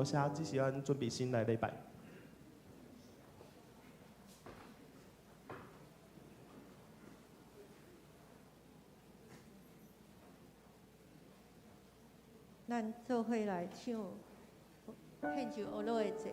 多谢支持咱准备新来礼拜。咱做伙来唱献上俄罗的祭。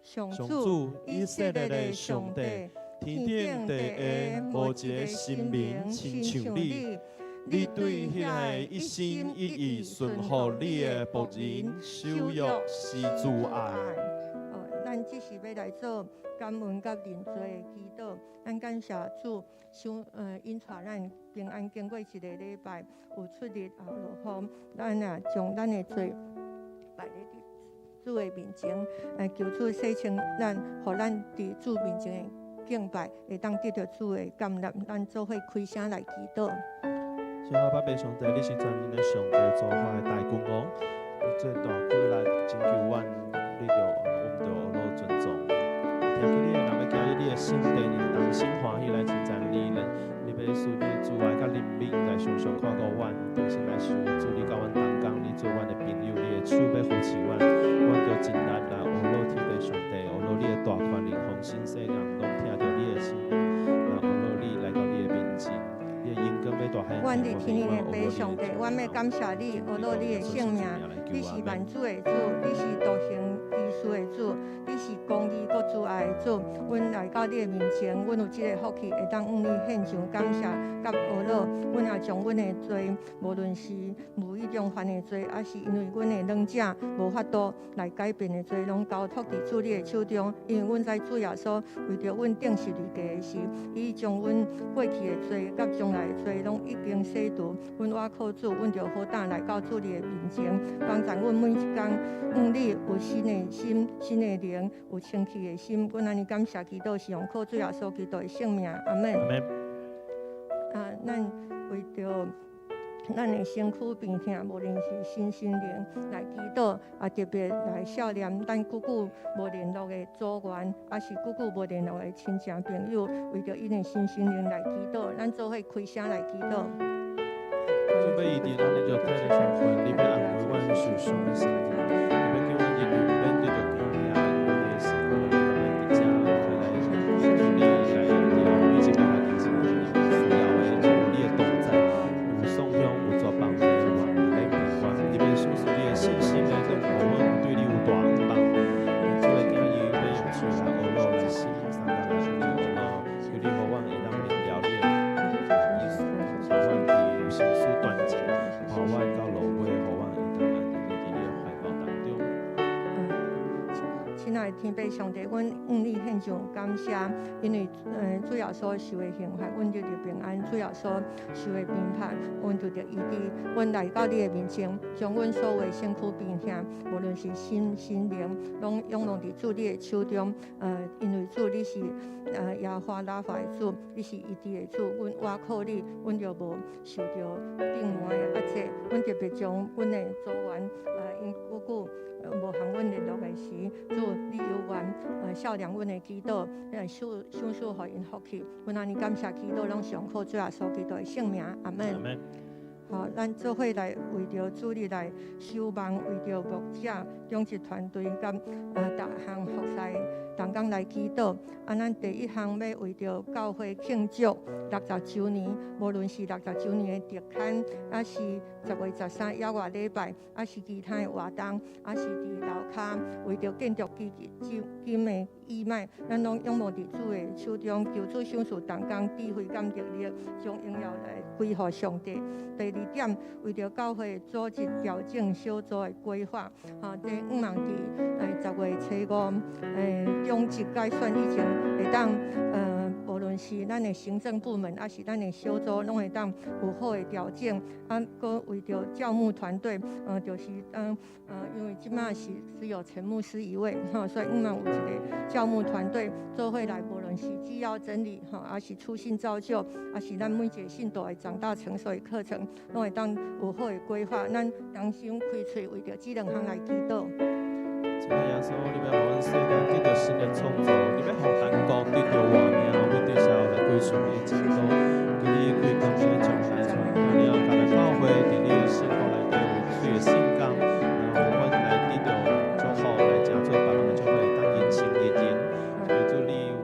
上主以色列的上帝，天顶地下无一个神明亲像你。你对迄个一心一意顺服你的仆人，守约施主爱。咱只是要来做感恩甲认罪的祈祷。咱感谢主，引带咱平安经过一个礼拜，有出日后落雨，咱将咱的罪摆咧主的面前，求主洗清咱，互咱伫主面前的敬拜，会当得到主的感染。咱做伙开声来祈祷。谢阿爸爸上帝，你是全能的上帝，造化的大君王，你最大过来拯救阮，你着我们着尊重。听起你的人要行入你的圣殿，应当心欢喜来称赞你呢。你要使你主爱甲怜悯来常常看顾阮，重新来想主你甲阮同工，你做阮的朋友，你的手要扶持阮，阮着尽力来学罗天父上帝，学罗你的大权能，丰盛世人拢听着你的声音，学罗你来到你的面前。阮伫天的爸上帝，阮要感谢你，学罗你的性命，你是万主的主，你是独行其事的主，你是公义国主爱的主。阮来到你的面前，阮有这个福气，会当向你献上感谢甲懊恼。阮也将阮的罪，无论是无意中犯的罪，还是因为阮的软弱无法度来改变的罪，拢交托伫主你的手中。因为阮知主耶稣为着阮定十字架的事，伊将阮过去的罪甲将来的罪拢已经洗除。阮我靠主，阮就好胆来到主你的面前，帮助阮每一天向你有新的心、新的灵，有清气的心。阮安尼感谢祈祷，是用靠主耶稣基督的圣名，阿门。咱为着咱的身躯病痛，无论是身心灵来祈祷，特别来孝念咱久久无联络的组员，是久久无联络的亲戚朋友，为着因的身心灵来祈祷，咱做伙开声来祈祷。准备一点，咱你就开始上分，你别安慰阮受伤的心，你别叫阮人面对着惊吓，阮的时候来伫遮，回来你来调，你这边来进行需要的，你的动作，有送向有作帮助，来平安，你别诉说你的信心来对我们对你有大帮，做会惊伊要用嘴来恶落来信，三个来你恶落，求你互阮会当明了你的意思，互阮伫心思断尽，互阮到落尾，互阮会当安定伫你的怀抱当中。亲爱的天父上帝，阮向你献上感谢，因为主耶稣受的刑罚，阮就得平安；主耶稣受的鞭挞，阮就得医治。阮来到你的面前，将阮所有的身躯病痛，无论是身心灵，拢仰望伫主你的手中。因为主你是耶和华拉法的主，你是医治的主。阮倚靠你，阮就无受到病魔的压制。阮特别将阮的组员，因久久无向阮联络的时，主你有愿孝念阮的祈祷，享受互因福气。阮安尼感谢祈祷，拢上靠主耶稣基督的圣名，阿门。好，咱做伙来为着主你来守望，为着牧者、中职团队甲逐项服侍同工来祈祷。咱第一项要为着教会庆祝60周年，无论是60周年的特刊，还是10月13野外礼拜，还是其他的活动，还是伫楼骹为着建筑基金的义卖，咱拢仰望伫主的手中，求主享受同工智慧感力力，将荣耀来归乎上帝。第二点，为着教会组织调整小组的规划，第5望伫10月初5，中职改选以前会当无论是咱的行政部门，还是咱的小组，拢会当有好的调整。搁为着教牧团队，就是因为即马是只有陈牧师一位，所以5望有一个教牧团队做伙来，无论是纪要整理，还是初信造就，还是咱每一个信徒的长大成熟的课程，拢会当有好的规划。咱同心开喙，为着这2项来祈祷。亲爱耶稣，你要互阮世间得到新的创造，你要互单国得到活命，为对社会来归顺你的基督，求你开工的将来出来，了，甲咱教会伫你的生活内底有水的圣工，然后阮来得到祝福，来成做别人的祝福，当人情日人，求主你有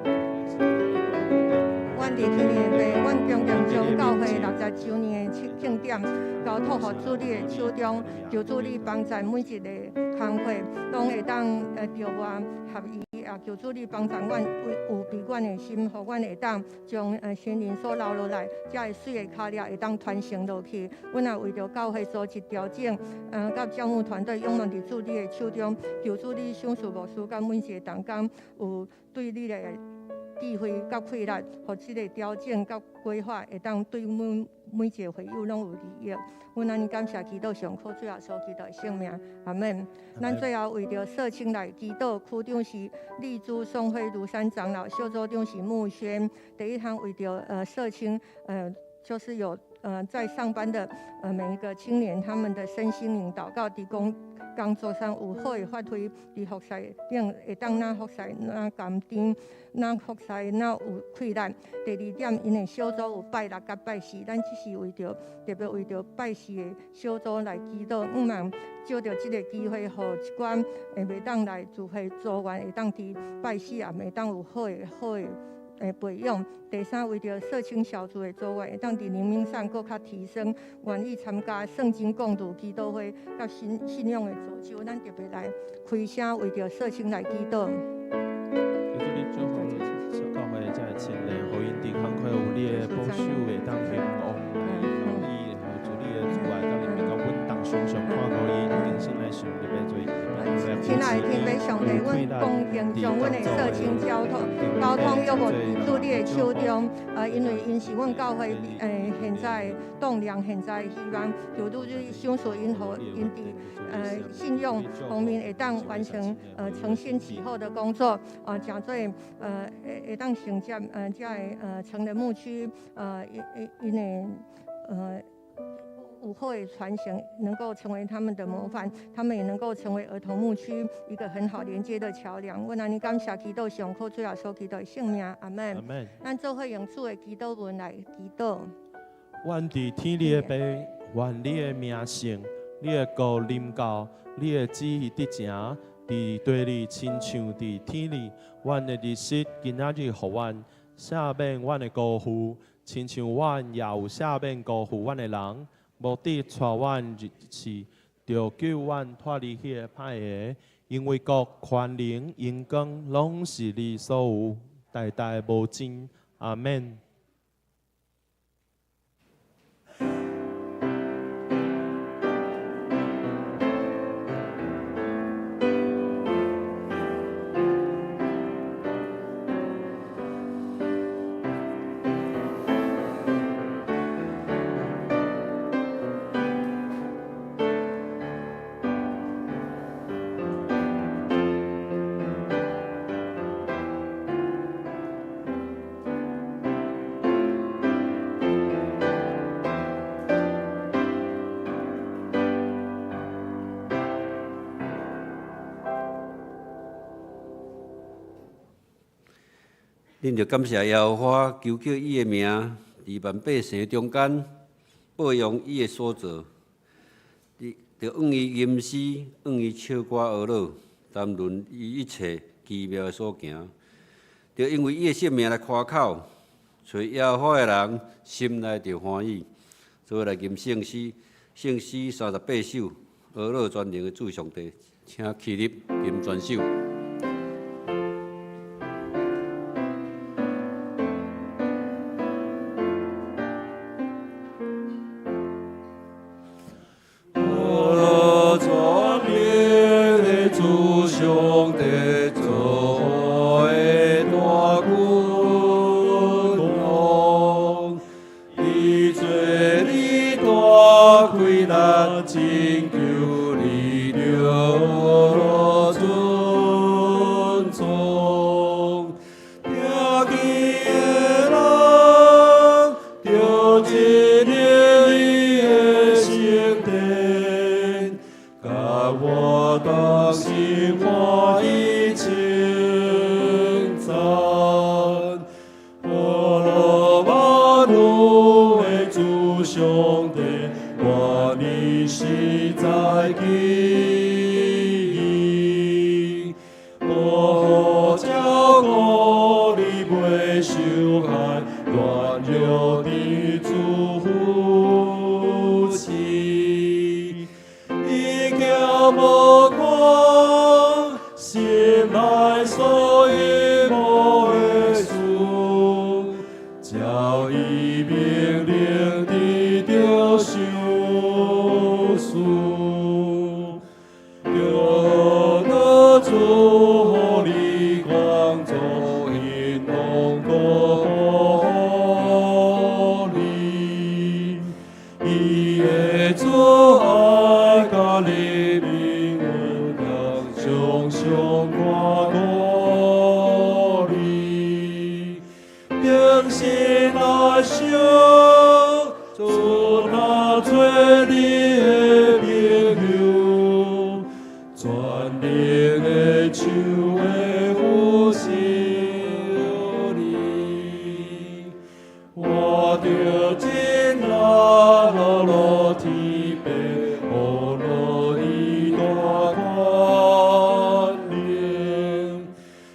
阮伫去年的阮共同将教会60周年的庆典交托予主你的手中，求主你帮助每一个工会，拢会当着我合意，求主你帮助阮有比阮的心，互阮会当将先人所留落来，才会水的脚力会当传承落去。阮也为着教会组织调整，甲教牧团队仰望伫主你的手中，求主你享受牧师甲每一个同工有对你的智慧甲气力，互即个调整甲规划会当对每一个会友拢有利益。阮安尼感谢祈祷，上靠主耶稣基督的圣名，阿门。咱最后为着社青来祈祷，区长是立珠宋辉庐山长老，小组长是穆轩。第一项为着社青，就是有在上班的每一个青年，他们的身心灵祷告，伫工作上有好的发挥，伫服侍顶会当哪服侍哪甘甜，哪服侍哪有气力。第二点，因的小组有拜6甲拜4，咱只是为着特别为着拜4的小组来祈祷，望借着这个机会，互一寡袂当来聚会组员会当伫拜4也会当有好的培养。第三，为着社青小组的做法，会当伫灵命上更较提升，愿意参加圣经共读基督会甲信仰的造就，咱特别来开声为着社青来祈祷。求主你祝福教会遮个青年，互因伫慷慨有你的保守，会当兴旺来效益，互主你的主爱，甲你们甲稳当常常看顾伊，定心来想你要做。亲爱的天父上帝，阮恭敬将阮的社青交通约互主你的手中。因为因是阮教会现在栋梁，现在希望求主你赏赐因互因伫信仰方面会当完成承先启后的工作，诚做会当承接遮个成人牧区因的有好的传承，能够成为他们的模范，他们也能够成为儿童牧区一个很好连接的桥梁。我安尼感谢祈祷上靠主耶稣基督的圣名，阿门。阿门。咱做伙用主的祈祷文来祈祷。愿伫天你的爸，愿你的名圣，你的国临到，你的旨意得成，伫地里亲像伫天里。阮的日食今仔日互阮，赦免阮的辜负，亲像阮也有赦免辜负阮的人。目的带阮入去，着救阮脱离迄个歹个，因为国、权能、荣光，拢是你所有，代代无尽。阿门。恁着感谢耶和华，求叫伊的名伫万百姓中间保养伊的所造，着愿伊吟诗，愿伊唱歌学乐，谈论伊一切奇妙的所行，着因为伊的性命来夸口，找耶和华的人心内着欢喜，所以来吟圣诗38首，学乐全能的主上帝，请起立吟全首。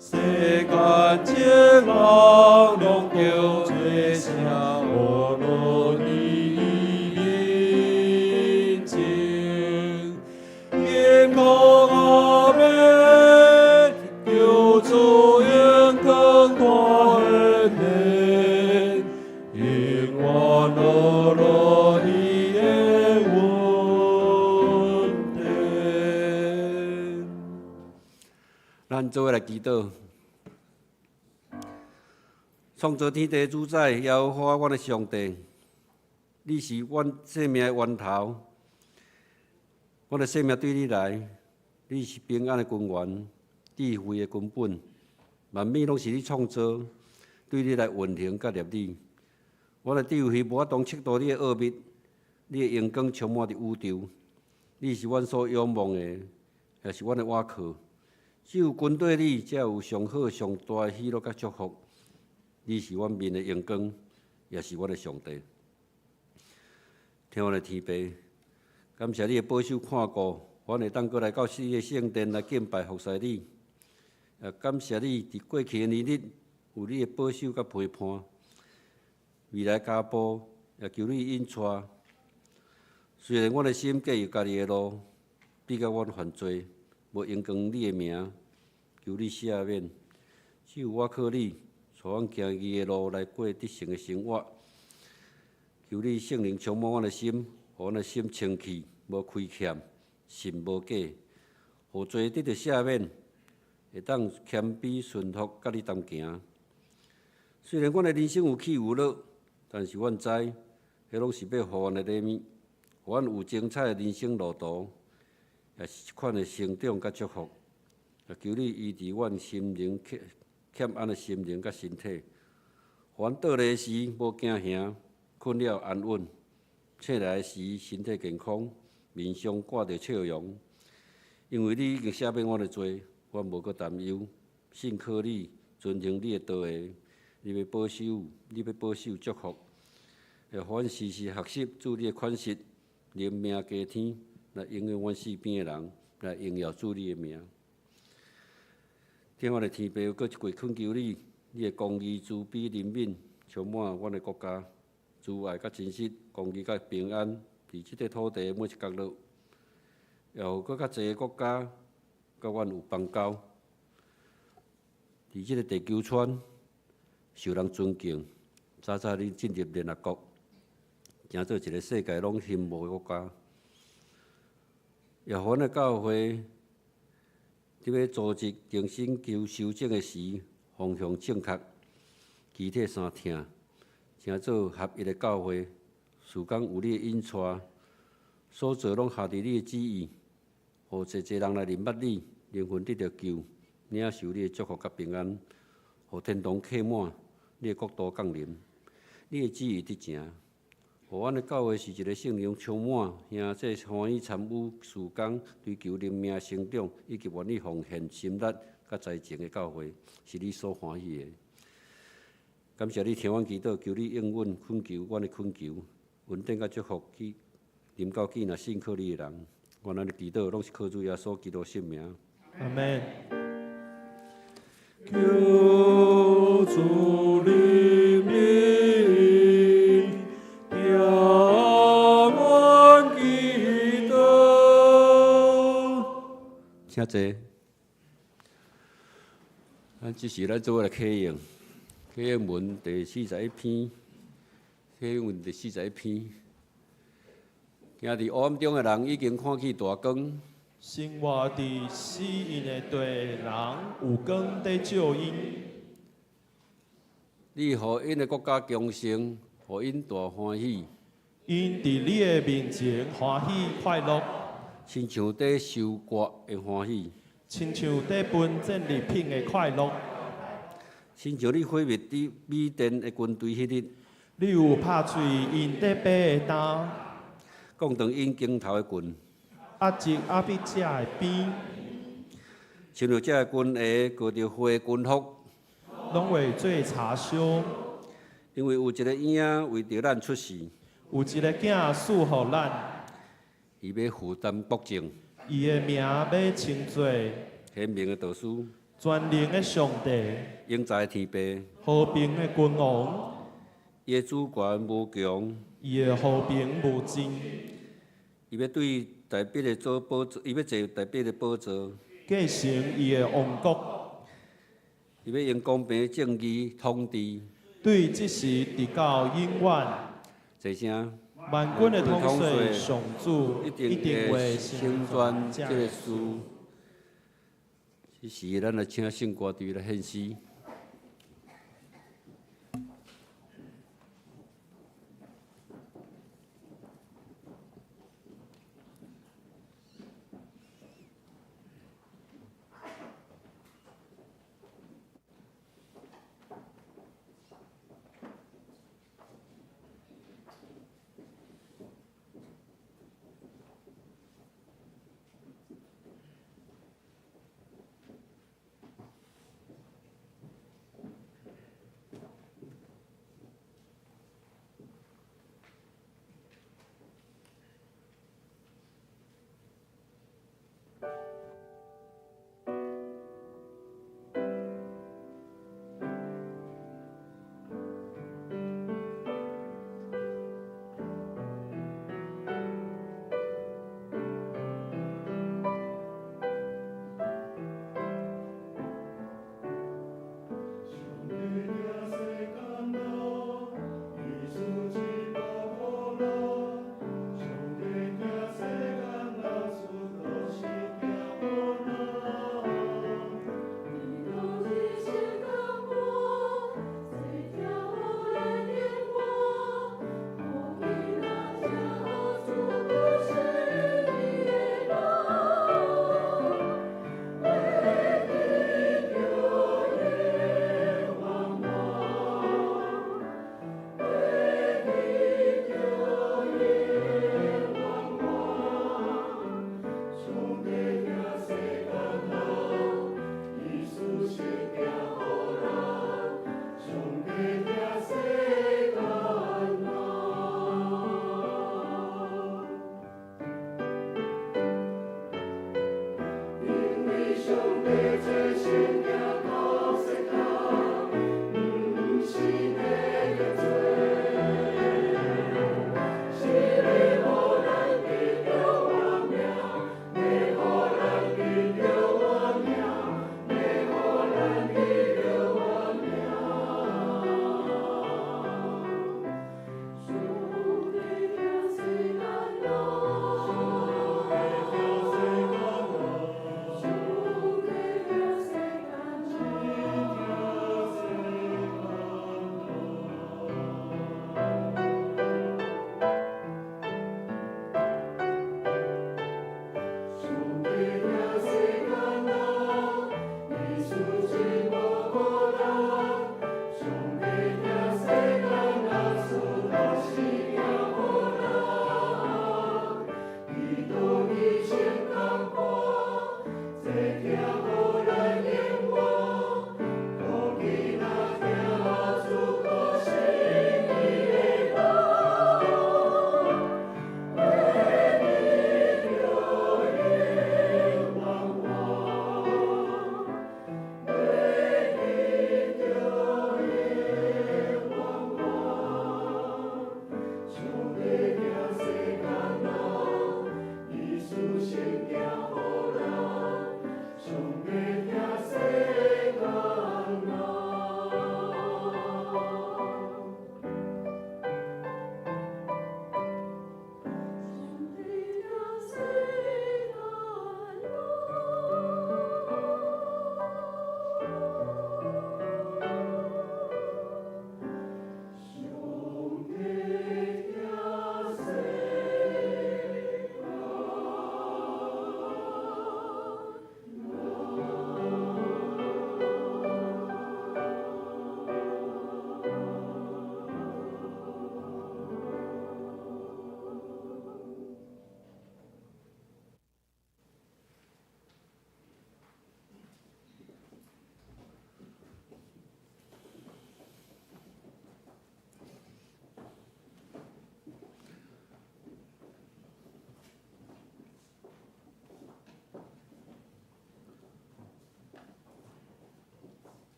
世间情人落你面前，眼光阿妹，求主眼光大恩，眼光落落你的温柔。咱做来祈祷。创造天地主宰，耶和华阮的上帝，你是阮生命的源头，阮的生命对你来，你是平安的根源，智慧的根本，万物拢是你创造，对你来运行甲立理。阮的智慧无法度测度你的奥秘，你的阳光充满着宇宙，你是阮所仰望的，也是阮的倚靠。只有跟对你，才有上好上大的喜乐甲祝福。你是阮面的阳光，也是阮的上帝。听阮的天父，感谢你的保守看顾，阮会当过来到你的圣殿来敬拜服侍你。也感谢你伫过去的年日有你的保守甲陪伴，未来家步也求你引带。虽然阮的心计有家己的路，比较阮犯罪，无荣光你的名，求你赦免。只有我靠你。带阮行义的路来过得胜的生活，求你圣灵充满阮的心，互阮的心清气，无亏欠，信无假，互罪得到赦免，会当谦卑顺服，甲你同行。虽然阮的人生有起有落，但是阮知，迄拢是要互阮的礼物，互阮有精彩的人生路途，也是一款的成长甲祝福。也求你医治阮心灵欠安的心灵甲身体，互阮倒来时无惊吓，困了安稳；醒来时身体健康，面上挂着笑容。因为你已经赦免我的罪，我无搁担忧。信靠你，遵行你的道下，你要保守祝福，也互阮时时学习主你的款式，灵命加天，来应用阮身边的人，来荣耀主你的名。天我的天父，搁一跪恳求你，你的公义、慈悲、怜悯，充满阮的国家，慈爱甲真实，公义甲平安，伫即个土地每一角落，也有搁较侪国家甲阮有邦交，伫即个地球村受人尊敬。早早你进入联合国，成做一个世界拢羡慕的国家，也互阮的教会。伫要组织定心求修正的时，方向正确，具体三听，成做合一的教会。事工有你的引带，所做拢下伫你的旨意，互侪侪人来认捌你，灵魂得到救，领受你的祝福甲平安，互天堂客满，你的国度降临，你的旨意得成。互阮的教会是一个圣灵充满、兄弟欢喜参与事工、追求灵命成长，以及愿意奉献心力甲才情的教会，是你所欢喜的。感谢你听阮祈祷，求你应允恳求阮的恳求，稳定甲祝福去临到见若信靠你的人。阮咱的祈祷拢是靠主耶稣基督圣名。阿门。求主怜悯。请坐。咱即时咱做来启应，启应文第41篇，启应文第41篇。今伫黑暗中的人已经看见大光。生活伫死因的地人有光在照因。你互因的国家强盛，互因大欢喜。因伫你的面前欢喜快乐。亲像在收割的欢喜，亲像在分赠礼品的快乐，亲像你毁灭伫米甸的军队迄日，你有拍碎因在背的担，讲断因肩头的棍，压制阿比遮的边，像着遮的军鞋过着花军服，拢会做茶烧。因为有一个影为着咱出世，有一个囝赐予咱。伊要负担国政，伊的名要称作显明的导师，全能的上帝，永在的天父，和平的君王。伊的主权无强，伊的和平无尽，伊要对台北的做宝座，伊要坐台北的宝座，继承伊的王国，伊要用公平正义统治。对即时直到永远。一声，万军的统帅上主一一定定会会成成全这个全这个事。这时，咱来请圣歌队来献诗。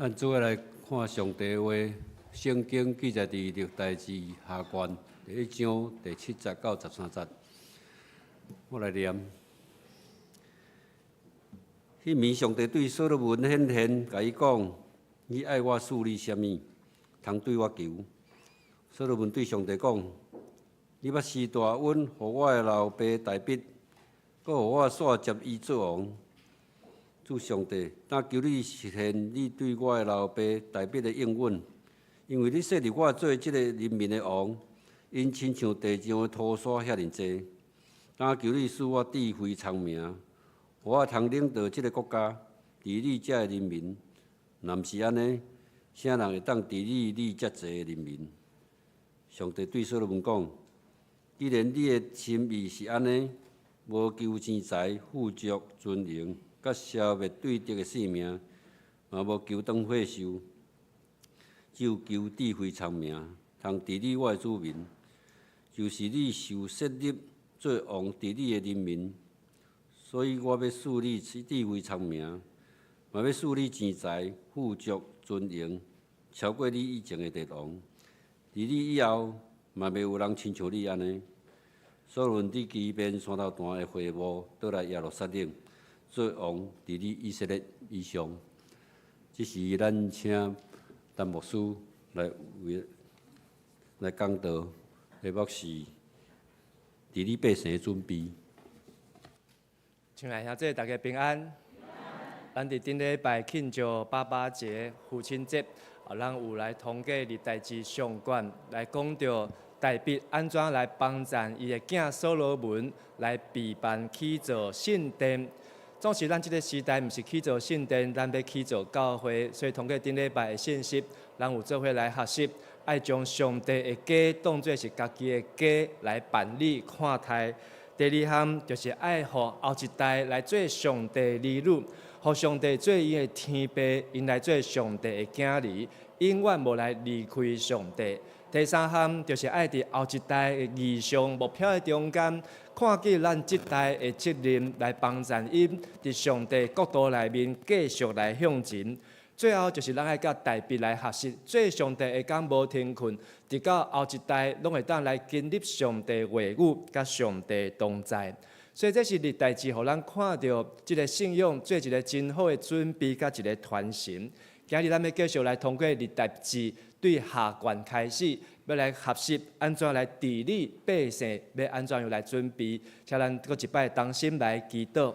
咱主要来看上帝话，圣经记载伫历代志下卷第1章第7节到13节。我来念。迄暝，上帝对所罗门显现，甲伊讲：你爱我赐你啥物，通对我求？所罗门对上帝讲：你捌施大恩，互我的老爸大毕，搁互我煞接伊做王。主上帝，但求你实现你对我的老爸大毕的应允，因为你设立我做即个人民的王，因亲像地上的土沙遐尼济。但求你使我智慧聪明，互我通领导即个国家，治理遮的人民。若毋是安尼，啥人会当治理你遮济的人民？上帝对所罗门讲：既然你的心意是安尼，无求钱财、富足、尊荣，甲消灭对敌的性命，嘛无求当岁寿，只有求智慧聪明，通治理我的子民，就是你受设立做王治理的人民。所以我要赐你智慧聪明，嘛要赐你钱财、富足、尊荣，超过你以前的帝王。伫你以后，嘛袂有人亲像你安尼。所罗门伫基遍山头段的会幕，倒来耶路撒冷做王，治理以色列以上。这是咱请陈牧师来讲道，题目是治理百姓的准备。亲爱兄弟，大家平安。咱伫顶礼拜庆祝爸爸节、父亲节，咱有来通过历代志上卷来讲到大毕安怎来帮赞伊的囝所罗门来备办起造圣殿。总是咱即个时代，毋是起造圣殿，咱要起造教会，所以通过顶礼拜的信息，咱有做伙来学习，爱将上帝的家当作是家己的家来办理看待。第二项就是爱互后一代来做上帝儿女，互上帝做伊的天父，因来做上帝的囝儿，永远无来离开上帝。第三项就是爱伫后一代的异象目标的中间，看见咱即代的责任来帮赞因，伫上帝国度内面继续来向前。最后就是咱爱甲大毕来学习，做上帝会讲无停困，直到后一代拢会当来经历上帝话语，甲上帝同在。所以这是历代志，互咱看到即个信仰做一个真好的准备，甲一个传承。今日咱要继续来通过历代志对下卷开始，要来学习安怎来治理百姓，要安怎样来准备。请咱搁一摆同心来祈祷。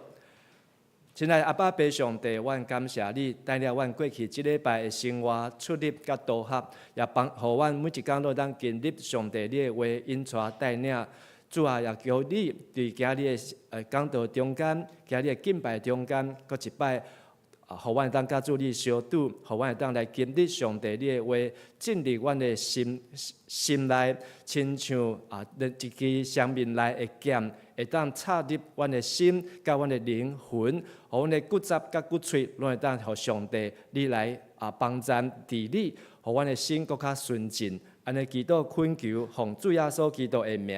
亲爱的阿爸爸上帝，阮感谢你带领阮过去一礼拜的生活、出入甲导合，也帮互阮每一工都当经历上帝你的话引带带领。主啊，也求你伫今日的讲道中间，今日的敬拜中间，搁一摆，互阮当甲主你相拄，互阮当来经历上帝你的话进入阮的心内，亲像一支生命内的剑。会当插入阮的心，甲阮的灵魂，互阮的骨质甲骨髓，拢会当互上帝你来帮赞治理，互阮的心更较纯净。安尼祈祷恳求，奉主耶稣基督的名，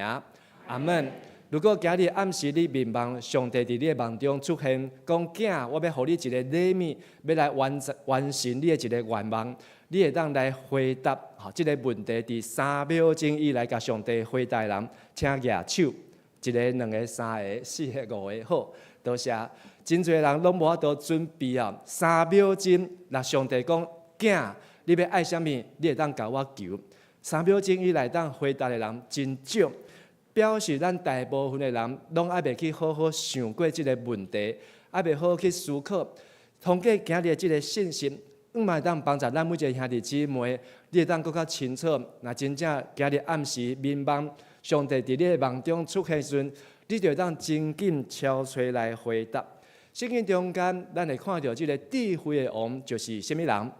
阿门。如果今日暗时你眠梦，上帝伫你的梦中出现，讲囝，我要互你一个礼物，要来完成你的一个愿望，你会当来回答即个问题，伫3秒钟以内甲上帝回答人，请举手。1个、2个、3个、4个、5个，好，多谢。真侪人拢无法度准备啊，3秒钟，若上帝讲囝，你要爱啥物，你会当甲我求。3秒钟以内当回答的人真少，表示咱大部分的人拢还袂去好好想过即个问题，还袂好好去思考。通过今日即个信息，嘛会当帮助咱每一个兄弟姊妹，你会当更较清楚。若真正今日暗时眠梦。上帝伫你的梦中出现时，你就当真紧敲锤来回答。圣经中间，咱会看到这个智慧的王就是什么人？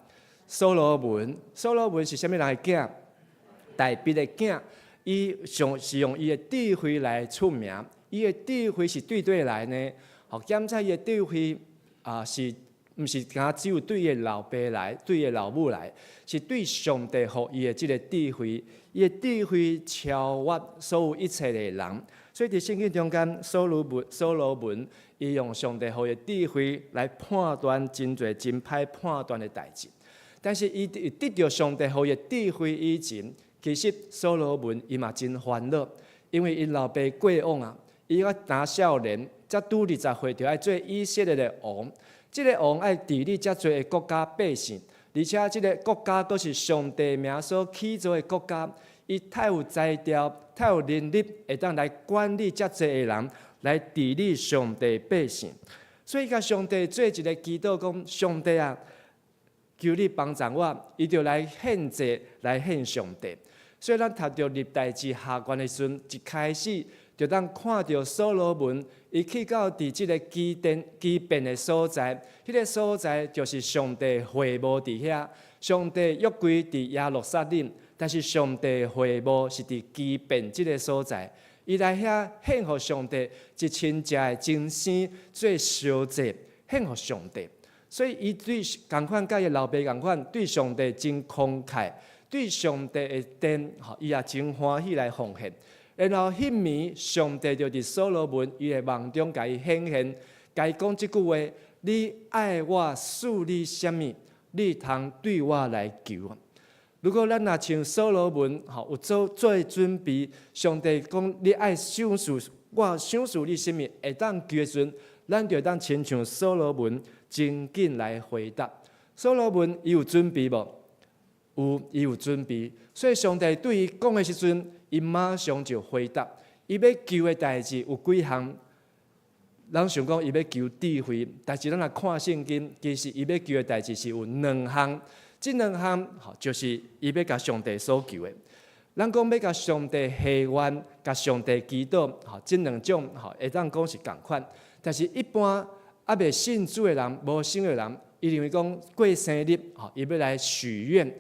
所罗门。所罗门是什么人的囝？大毕的囝。伊是用伊的智慧来出名。伊的智慧是对来呢？检查伊的智慧是毋是只有对伊的老爸来，对伊的老母来，是对上帝予伊的这个智慧。伊的智慧超越所有一切的人，所以伫圣经中间，所罗门伊用上帝予的智慧来判断真侪真歹判断的代志。但是伊得到上帝予伊智慧以前，其实所罗门伊嘛真烦恼，因为伊老爸过往啊，伊要拿少年，才拄20岁就要做以色列的王。这个王要治理遮侪的国家百姓，而且这个国家都是上帝名所起造的国家，伊太有才调，太有能力，会当来管理遮侪的人，来治理上帝百姓。所以，甲上帝做一个祈祷，讲上帝啊，求你帮助我，伊就来献祭，来献上帝。所以，咱读到历代志下卷的时阵，一开始就当看到所罗门，伊去到伫即个基遍的所在，迄个所在就是上帝会幕伫遐，上帝约柜伫耶路撒冷，但是上帝会幕是伫基遍即个所在。伊来遐献互上帝一千只的精生做烧祭，献互上帝。所以伊对共款甲伊老爸共款，对上帝真慷慨，对上帝的殿，伊也真欢喜来奉献。然后迄暝，上帝就伫所罗门伊的梦中甲伊显现，甲伊讲即句话：你爱我赐你什么？你通对我来求。如果咱若像所罗门，有做准备，上帝讲你爱赏赐我赏赐你什么，会当求的时阵，咱就当亲像所罗门真紧来回答。所罗门伊有准备无？有，伊有准备。所以上帝对伊讲的时阵，伊马上就回答。伊要求的代志有几项，咱想讲伊要求智慧，但是咱若看圣经，其实伊要求的代志是有2项。这2项就是伊要甲上帝所求的。咱讲要甲上帝祈愿，甲上帝祈祷，这2种会当讲是共款。但是一般还未信主的人、无信的人，伊认为讲过生日，伊要来许愿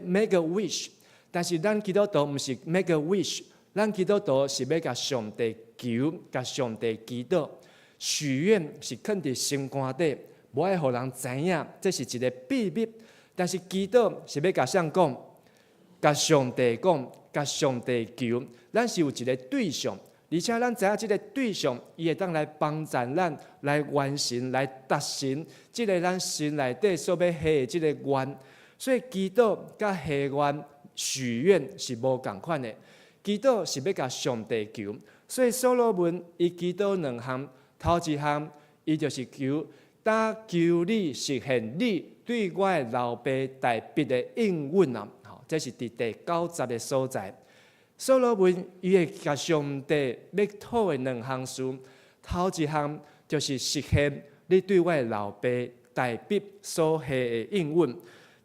，make a wish。但是咱基督徒毋是 make a wish， 咱基督徒是要甲上帝求，甲上帝祈祷。许愿是囥伫心肝底，无爱互人知影，这是一个秘密。但是祈祷是要甲谁讲？甲上帝讲，甲上帝求。咱是有一个对象，而且咱知影这个对象，伊会当来帮助咱来完成、来达成这个咱心内底所要许的这个愿。所以祈祷甲许愿、许愿是无共款的。祈祷是要甲上帝求，所以所罗门伊祈祷2项，头一项伊就是求你实现你对我的老爸大卫的应允啊！这是伫第90的所在。所罗门伊会甲上帝要讨的2项事，头一项就是实现你对我的老爸大卫所许的应允。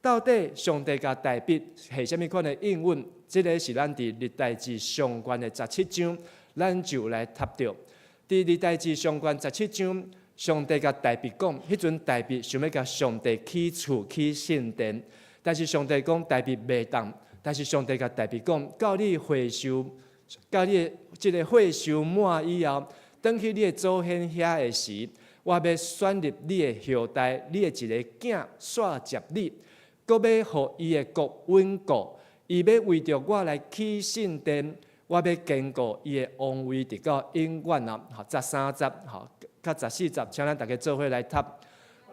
到底上帝甲大卫许什么款的应允？这个是咱伫历代志上卷的17章，咱就来读到。伫历代志上卷17章。上帝甲大卫讲，迄阵大卫想要甲上帝起厝起圣殿，但是上帝讲大卫袂当。但是上帝甲大卫讲，到你会收，到你即个会收满以后，转去你的祖先遐的时，我要选立你的后代，你的一个囝煞接你，搁要互伊的国稳固，伊要为着我来起圣殿，我要坚固伊的王位，直到永远啊！13节甲14节，请咱大家做伙来读。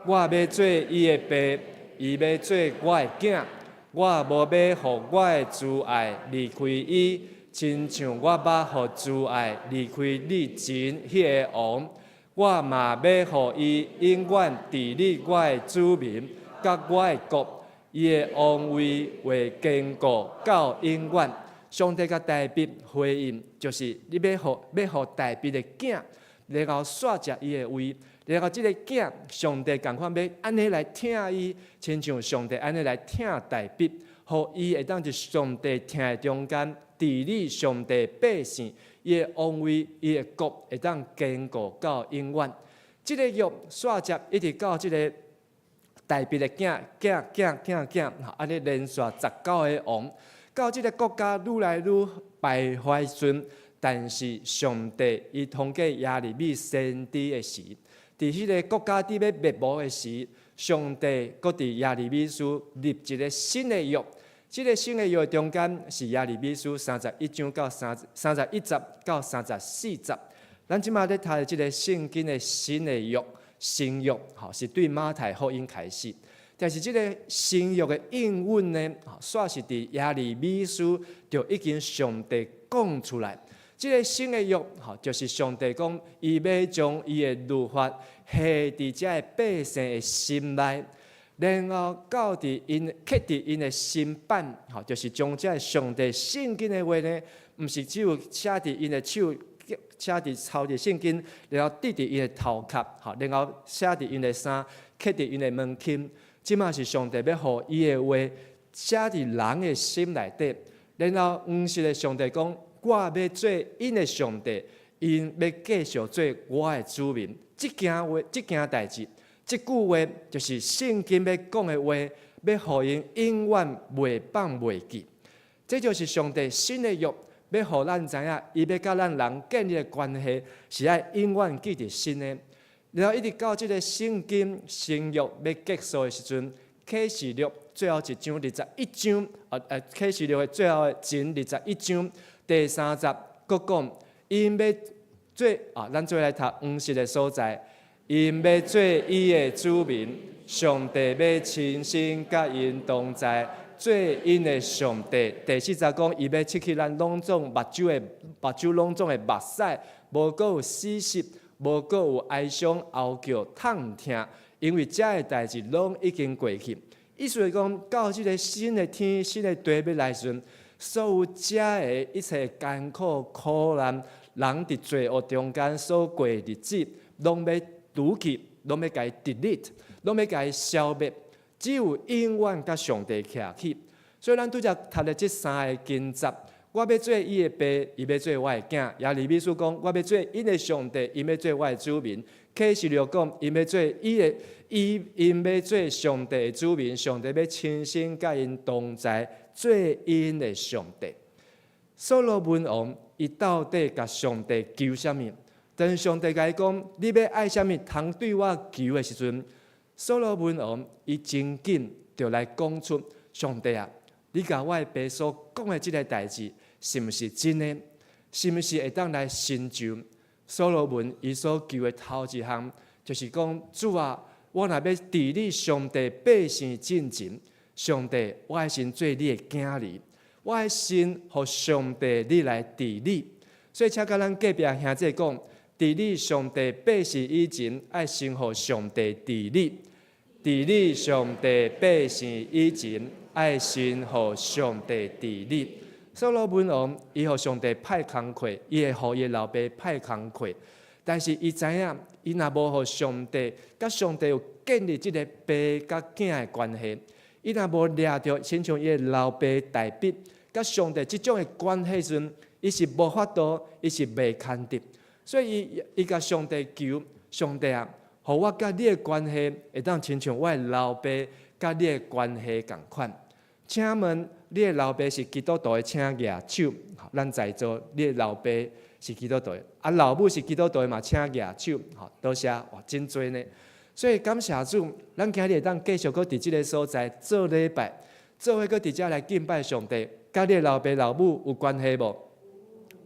我要做伊的爸，伊要做我的囝。我无要互我的挚爱离开伊，亲像我捌互挚爱离开你前迄个王。我嘛要互伊永远治理我的子民，甲我的国，伊的王位会坚固到永远。上帝甲大卫回应，就是你要互大卫的囝。然后煞接伊的位，然后即个囝，上帝共款要安尼来听伊，亲像上帝安尼来听大卫，互伊会当伫上帝听的中间治理上帝百姓，伊的王位、伊的国会当坚固到永远。即个约煞接一直到即个大卫的囝，安尼连续19个王，到即个国家愈来愈败坏时。但是上帝伊通过亚利米先知的时，伫迄个国家伫要灭亡的时，上帝搁伫亚利米书立一个新的约。这个新的约中间是亚利米书31章到31节到34节。咱即马咧读的这个圣经的新的约，新约是对马太福音开始。但是即个生育的应允呢，煞是伫耶利米书就已经上帝讲出来。即个新的约，就是上帝讲，伊要将伊的律法下伫遮的百姓的心内，然后刻伫因的心板，就是将遮上帝圣经的话呢，毋是只有写伫因的手，写伫抄伫圣经，然后滴伫因的头壳，然后写伫因的衫，刻伫因的门襟。即嘛是上帝要互伊的话写伫人的心内底，然后毋是的上帝讲。我要做因的上帝，因要继续做我的子民。即件话，即件代志，即句话，就是圣经要讲的话，要互因永远袂放袂记。这就是上帝新的约，要互咱知影，伊要甲咱人建立的关系，是爱永远记伫心的。然后一直到即个圣经新约要结束的时阵，启示录最后一章21章，启示录的最后的前21章。第3节，佫讲，因要做咱做来读黄色的所在，因要做伊的子民，上帝要亲身甲因同在，做因的上帝。第4节讲，伊要拭去咱拢总目睭拢总的目屎，无阁有死湿，无阁有哀伤、嚎叫、痛疼，因为遮的代志拢已经过去。意思是讲，到即个新的天、新的地要来时阵。所有遮的一切艰苦苦难，人伫罪恶中间所过的日子，拢要除去，拢要甲伊 delete， 拢要甲伊消灭。只有永远甲上帝徛起。所以咱拄则读了这3个经节，我要做伊的爸，伊要做我的囝。耶利米书讲，我要做因的上帝，伊要做我的子民。启示录讲，因要做因要做上帝的子民，上帝要亲身甲因同在。做因的上帝，所罗门王伊到底甲上帝求什么？当上帝甲伊讲，你要爱什么，通对我求的时阵，所罗门王伊真紧就来讲出：上帝啊，你甲我的爸所讲的这个代志，是毋是真的？是毋是会当来成就？所罗门伊所求的头一项，就是讲：主啊，我若要治理上帝百姓进前。上帝，我爱先做你的囝儿，我爱先互上帝你来治理。所以，请甲咱隔壁兄弟讲，治理上帝百姓以前，爱先互上帝治理；治理上帝百姓以前，爱先互上帝治理。所罗门王伊互上帝派工课，伊会互伊老爸派工课，但是伊知影，伊若无互上帝，甲上帝有建立即个爸甲囝的关系。伊若无掠着，亲像伊的老爸大笔，甲上帝即种的关系时阵，伊是无法度，伊是袂牵得。所以伊甲上帝求，上帝啊，互我甲你的关系会当亲像我的老爸甲你的关系共款。请问你的老爸是基督徒的，请举手。咱在座，你的老爸是基督徒的，老母是基督徒的嘛，请举手。多谢，哇，真多呢。所以感谢主，咱今日会当继续搁伫即个所在做礼拜，做伙搁伫遮来敬拜上帝。甲你老爸老母有关系无？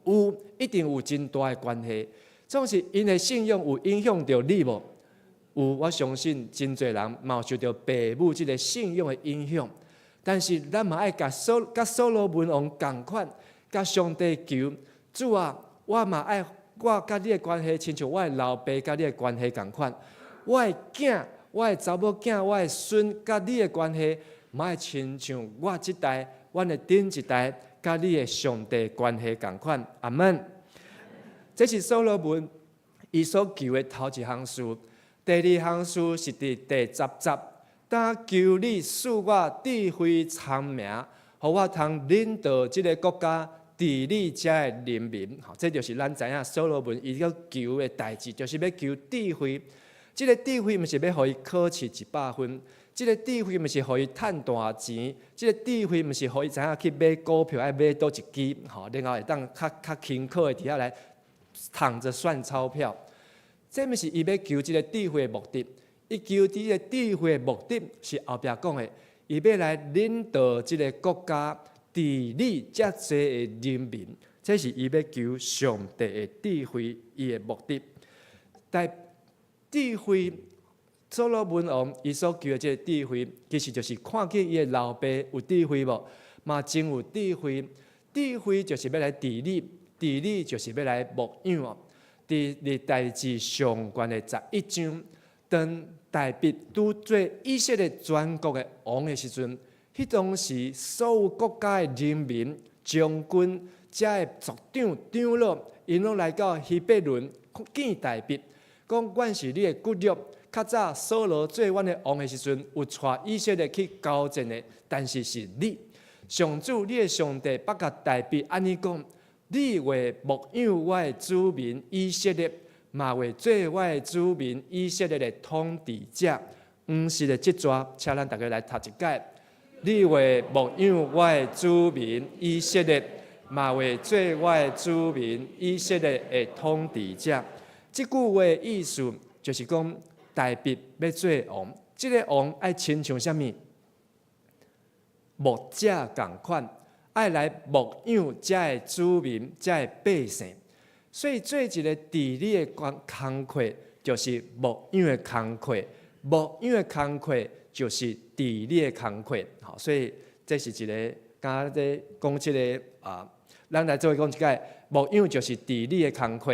有，一定有真大的关系。总是因的信仰有影响到你无？有，我相信真侪人嘛有受到父母即个信仰的影响。但是咱嘛爱甲所罗门王共款，甲上帝求主啊，我嘛爱我甲你的关系，亲像我的老爸甲你的关系共款。我的囝、我的查某囝、我的孙，甲你的关系，嘛爱亲像我即代、阮的顶一代，甲你的上帝关系共款。阿门。这是所罗门伊所求的头一项事。第二项事是伫第10节，但求你赐我智慧聪明，互我通领导即个国家，治理遮的人民。这就是咱知影所罗门伊要求的代志，就是要求智慧。这个智慧毋是要互伊考试100分，这个智慧毋是互伊趁大钱，这个智慧毋是互伊知影去买股票爱买倒一支，然后会当较轻巧的伫遐来躺着算钞票。这毋是伊要求这个智慧的目的，伊求这个智慧的目的是后壁讲的，伊要来领导这个国家，治理遮济的人民，这是伊要求上帝的智慧，伊的目的。但智慧所罗门王伊所求的这个智慧，其实就是看见伊的老爸有智慧无，嘛真有智慧。智慧就是要来治理，治理就是要来牧养哦。伫历代志上悬的11章，当大卫拄做以色列全国的王的时阵，迄当时所有国家的人民、将军、遮的族长、长老，因拢来到希伯伦见大卫，讲阮是你的骨肉。较早扫罗做阮的王的时阵，有带以色列去交战的，但是是你。上主，你的上帝捌甲大卫安尼讲：你为牧养我的子民以色列，嘛为做我的子民以色列的统治者。黄色的这段，请咱大家来读一解。你为牧养我的子民以色列，嘛为做我的子民以色列的统治者。这句话的意思就是讲，大卫要做王，这个王爱亲像什么？牧者同款，爱来牧养遮的子民、遮的百姓。所以做一个治理的工课，就是牧养的工课；牧养的工课就是治理的工课。好，所以这是一个刚才讲这个咱来做讲一解，牧养就是治理的工课，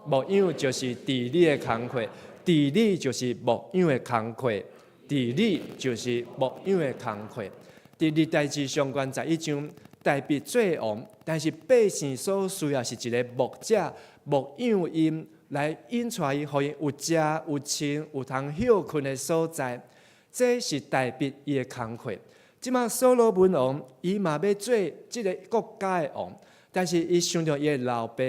牧养就是治理的工课，治理就是牧养的工课，治理就是牧养的工课。伫历代志上悬11章，大卫做王，但是百姓所需要是一个牧者，牧养因来引出伊，互因有食、有穿、有通休困的所在。这是大卫伊的工课。即马所罗门王，伊嘛要做即个国家的王，但是伊想到伊的老爸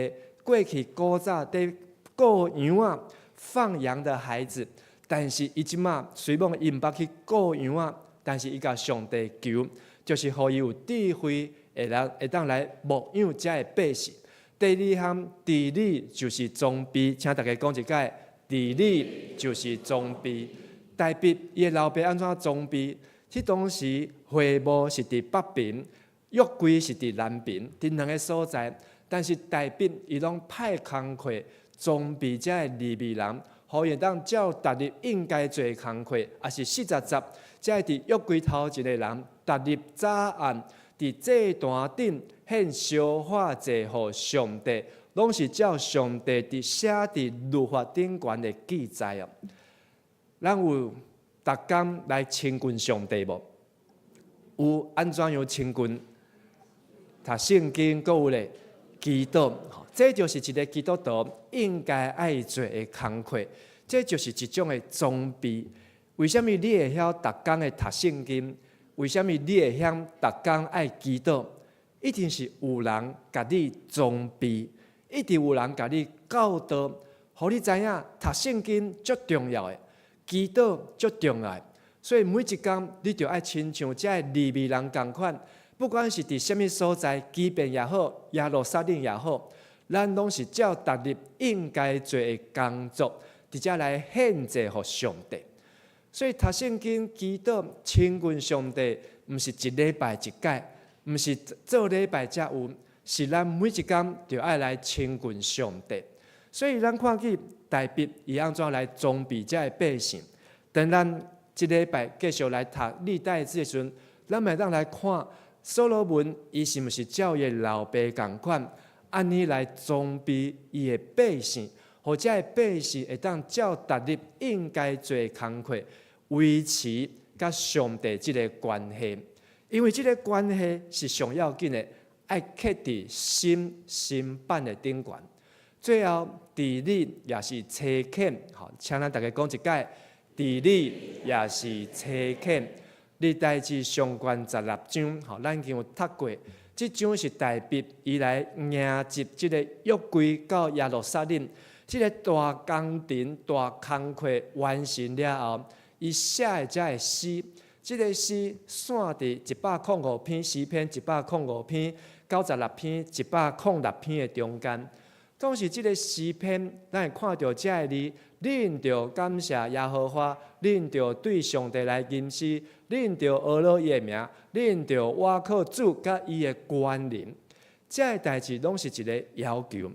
过去古早伫顾羊仔放羊的孩子，但是伊即马虽望伊毋捌去顾羊仔。但是伊甲上帝求，就是互伊有智慧，会当来牧养遮的百姓。第二项治理就是装备，请大家讲一解，治理就是装备。大卫伊的老爸安怎装备？迄当时会幕是伫北边，约柜是伫南边，伫两个所在。但是大卫伊拢派工课装备遮的利未人，互伊当照踏入应该做工课，也是40集。才伫约柜头一个人踏入早暗，伫祭坛顶献烧化祭予上帝，拢是照上帝伫写伫律法顶悬的记载哦。咱有逐工来亲近上帝无？有安怎样亲近？读圣经，阁有咧祈祷，这就是一个基督徒应该爱做的工课，这就是一种的装备。为什么你会晓逐工的读圣经？为什么你会晓逐工爱祈祷？一定是有人甲你装备，一定有人甲你教导，互你知影读圣经足重要的，祈祷足重要的。所以每一天你就爱亲像这个利未人同款，不管是伫什么所在，基遍也好，耶路撒冷也好，咱拢是照踏入应该做的工作，伫遮来献祭予上帝。所以读圣经、祈祷、亲近上帝，毋是一礼拜一解，毋是做礼拜才有，是咱每一天就爱来亲近上帝。所以咱看见大卫伊安怎来装备遮个百姓。等咱即礼拜继续来读历代志的时阵，咱咪当来看所罗门伊是毋是照伊老爸共款，安尼来装备伊的百姓，或者百姓会当照踏入应该做的工课。维持甲上帝即个关系，因为即个关系是上要紧的，爱刻伫心板的顶悬。最后，治理也是车欠，好，请咱大家讲一解，治理也是车欠。历代志上悬16章，好，咱已经有读过。这章是大卫伊来迎接即个约柜到耶路撒冷，即个大工程、大工课完成了后。伊写的遮个诗，即个诗散伫105篇诗篇105篇、96篇、106篇的中间。当时即个诗篇，咱会看到遮个字，恁着感谢耶和华，恁着对上帝来吟诗，恁着学了伊的名，恁着倚靠主甲伊的关联。遮个代志拢是一个要求。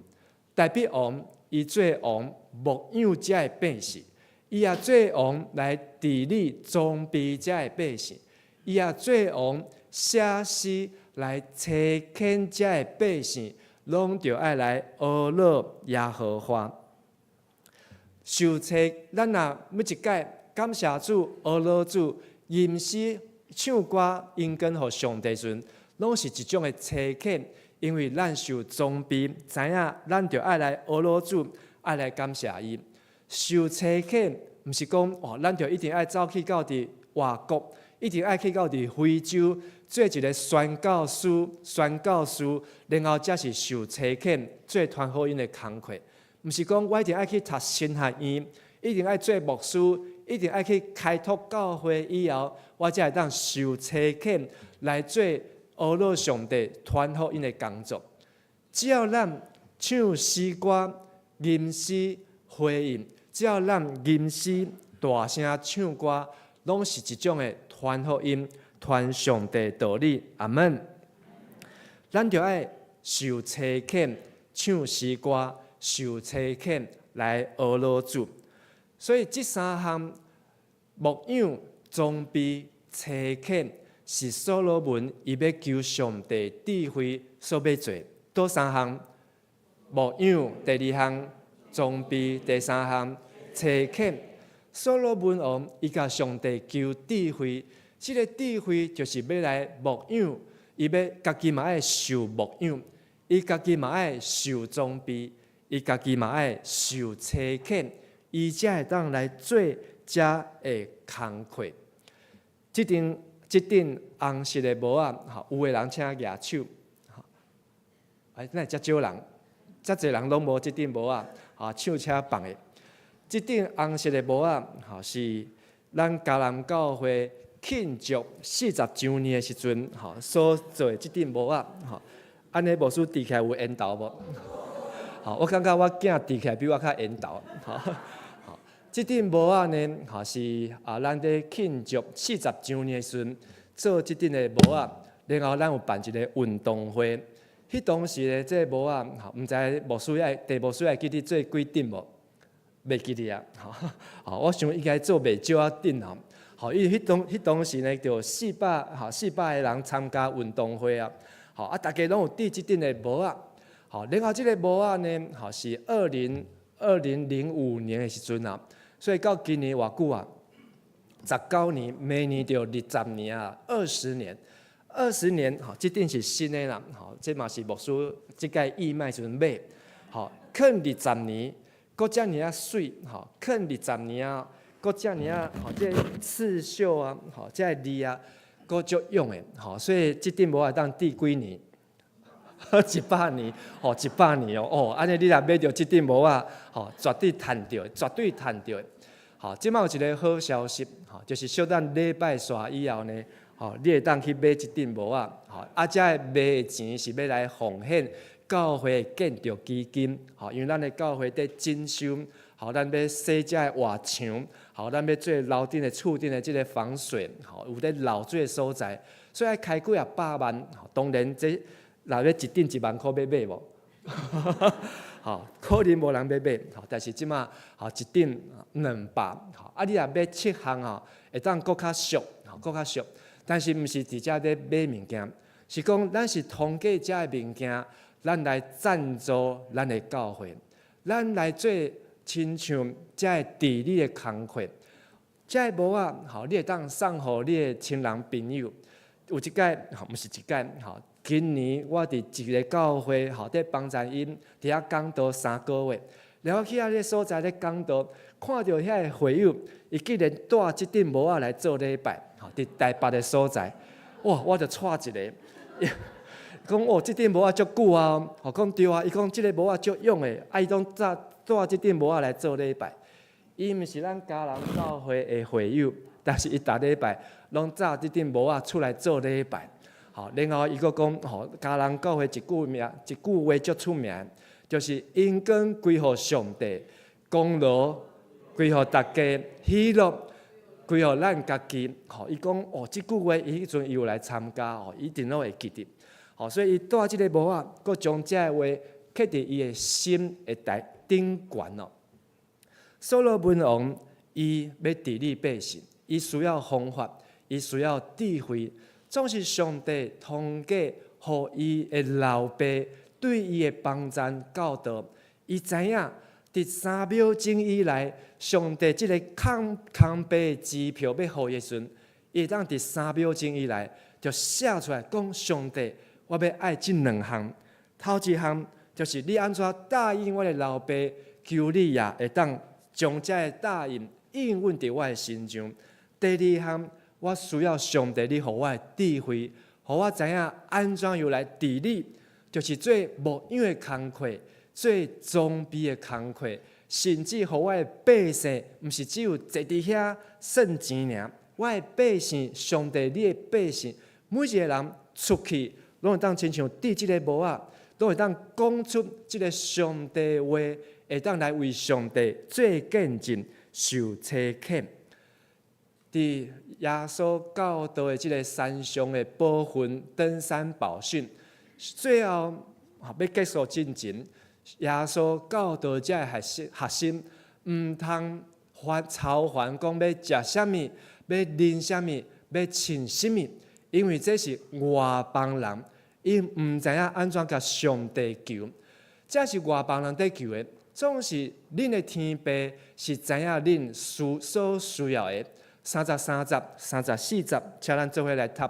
大卫王伊做王，牧养遮个百姓。伊也做王来治理装备遮的百姓，伊也做王写诗来提醒遮的百姓，拢着爱来阿乐耶和华。受册，咱若每一届感谢主、阿乐主、吟诗、唱歌、应跟互上帝时，拢是一种的提醒，因为咱受装备，知影咱着爱来阿乐主，爱来感谢伊。受提醒，毋是讲咱着一定爱走去到伫外国，一定爱去到伫非洲做一个宣教师，然后才是受提醒做传福音的工课。毋是讲我一定爱去读神学院，一定爱做牧师，一定爱去开拓教会以后，我才会当受提醒来做阿乐上帝传福音的工作。只要咱唱诗歌、吟诗回应，只要咱吟诗大声唱歌，拢是一种的传福音、传上帝道理。阿门。咱就爱受提醒唱诗歌。受提醒来阿乐主，所以这三项牧养、装备、提醒，是所罗门伊要求上帝智慧所要做。多三项牧养，第二项装备，第三项提醒。所罗门王伊甲上帝求智慧，这个智慧就是要来牧养，伊要家己嘛爱受牧养，伊家己嘛爱受装备。伊家己嘛爱受提醒，伊才会当来做遮的工课。这顶红色的帽啊，有的人请举手，那遮少人，遮侪人拢无这顶帽啊，手请放的。这顶红色的帽啊，是咱迦南教会庆祝40周年的时阵，所做的这顶帽啊，安尼牧师戴起来有缘投无？我感觉我囝戴起来比我较缘投。这顶帽啊呢，是咱伫庆祝40周年的时阵做这顶的帽啊，然后咱有办一个运动会。迄当时咧，这帽啊，毋知牧师地牧师记得做几顶无？袂记得啊。我想应该做袂少啊顶啊。因为迄当时呢，就400个人参加运动会啊。大家拢有戴这顶的帽啊。然后这个帽啊呢，是2005年的时阵啊，所以到今年偌久啊，19年，明年就20年啊，20年，20年，这顶是新的啦，这嘛是牧师这届义卖时阵买，啃20年，搁遮尔啊水，啃20年啊，搁遮尔啊，这刺绣啊，这字啊，搁足用的，所以这顶帽会当戴几年。100年，100年哦，安尼你若买着这顶帽啊，绝对赚着，绝对赚着。即摆有一个好消息，就是小等礼拜煞以后呢，你会当去买这顶帽啊，这卖的钱是要来奉献教会建筑基金，因为咱的教会在整修，咱要洗这的外墙，咱要做楼顶的厝顶的这个防水，有咧漏水的所在，所以要开几百万，当然这。若要一顶1万块要买无？可能无人要买，但是即马一顶200，你若买7项会当搁较俗，搁较俗。但是毋是伫遮咧买物件，是讲咱是通过遮的物件，咱来赞助咱的教会，咱来做亲像遮的治理的工课。遮的帽啊，你会当送互你的亲人朋友。有一届，毋是一届，今年我伫一个教会，伫帮助因伫遐讲道3个月，然后去遐个所在咧讲道，看到遐个会友，伊竟然带即顶帽来做礼拜，伫台北的所在，哇！我就带一个，讲即顶帽足久啊，讲对啊，伊讲即个帽足用的，伊讲带即顶帽来做礼拜，伊毋是咱迦南教会的会友，但是伊逐礼拜拢带即顶帽出来做礼拜。然后伊佫讲，迦南教会一句话足出名，就是因根归乎上帝，功劳归乎大家，喜乐归乎咱家己。伊讲，即句话伊迄阵伊有来参加，一定拢会记得。所以伊带即个帽啊，佫将这个话刻伫伊的心的顶悬。所罗门王伊要治理百姓，伊需要方法，伊需要智慧，总是上帝通过互伊的老爸对伊的帮赞教导，伊知影伫3秒钟以内，上帝即个空白支票要互伊的时阵，伊会当伫3秒钟以内就写出来，讲上帝，我要爱即2项。头一项就是你安怎答应我的老爸，求你也会当将这个答应应允伫我的身上。第二项，我需要上帝你互我的智慧，互我知影安怎样来治理，就是做牧养的工课，做装备的工课，甚至互我的百姓，毋是只有坐伫遐算钱尔。我的百姓，上帝你的百姓，每一个人出去，拢会当亲像滴即个帽啊，拢会当讲出即个上帝话，会当来为上帝做见证、受差遣。伫耶稣教导的即个山上的部分登山宝训，最后要结束进前，耶稣教导这个学生，毋通操烦讲要食啥物、要啉啥物、要穿啥物，因为这是外邦人，因毋知影安怎甲上帝求，这是外邦人在求的。总是恁的天父是知影恁所需要的。30、40，请咱做伙来读。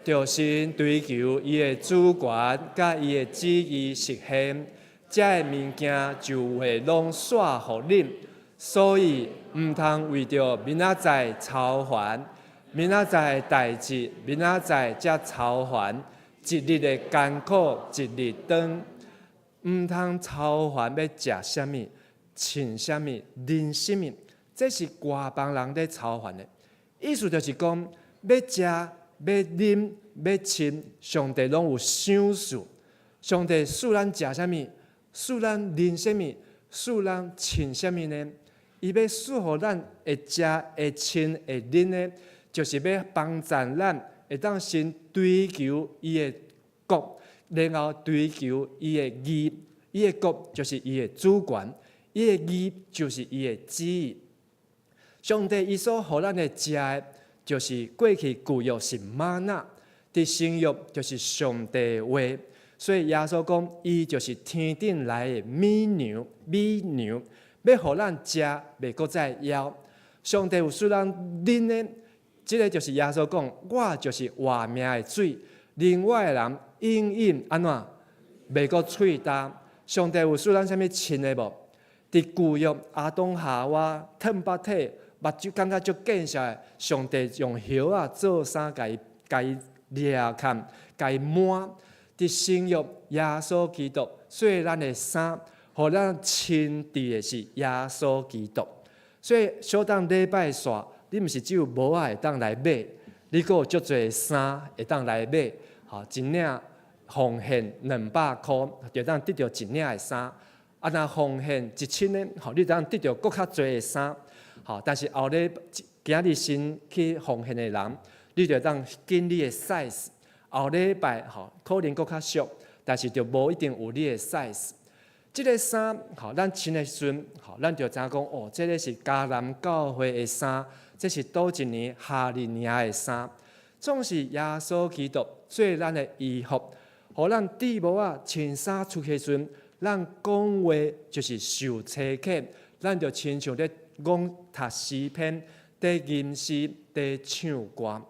着心追求伊的主权，甲伊的旨意实现，这个物件就会拢煞互恁。所以毋通为着明仔载操烦，明仔载的代志，明仔载才操烦，一日的艰苦一日长。毋通操烦要食啥物、穿啥物、啉啥物。这是外邦人咧操烦的，意思就是讲，要食、要啉、要穿，上帝拢有赏赐。上帝使咱食啥物，使咱啉啥物，使咱穿啥物呢？伊要赐予咱会食、会穿、会啉呢，就是要帮助咱会当先追求伊的国，然后追求伊的义。伊的国就是伊的主权，伊的义就是伊的旨意。上帝伊所予咱的食的，就是过去旧约是玛纳，伫新约就是上帝的话。所以耶稣讲，伊就是天顶来的美牛，要予咱食，袂搁再枵。上帝有使咱啉的，即个就是耶稣讲，我就是活命的水，啉我的人永远安怎袂搁喙干。上帝有使咱啥物穿的无？伫旧约亚当夏娃褪巴体。目睭感觉足见识的，上帝用叶啊做衫，甲伊掠看，甲伊满。伫新约耶稣基督，所以咱的衫，互咱亲伫的是耶稣基督。所以小当礼拜煞，你毋是只有帽仔会当来买，你阁有足侪衫会当来买。吼，一领奉献200箍，就当得到一领的衫。啊，若奉献1000呢，吼，你当得到搁较侪的衫。好，但是后日今日先去奉献的人，你就当紧你的 size。后礼拜吼，可能搁较俗，但是就无一定有你的 size。这个衫，吼，咱穿的时阵，吼，咱就知影讲，哦，这个是迦南教会的衫，这是倒一年夏利年的衫。总是耶稣基督做咱的衣服，互咱戴帽啊、穿衫出去时阵，咱讲话就是受差遣，咱就亲像咧。讲读诗篇，伫吟诗，伫唱歌，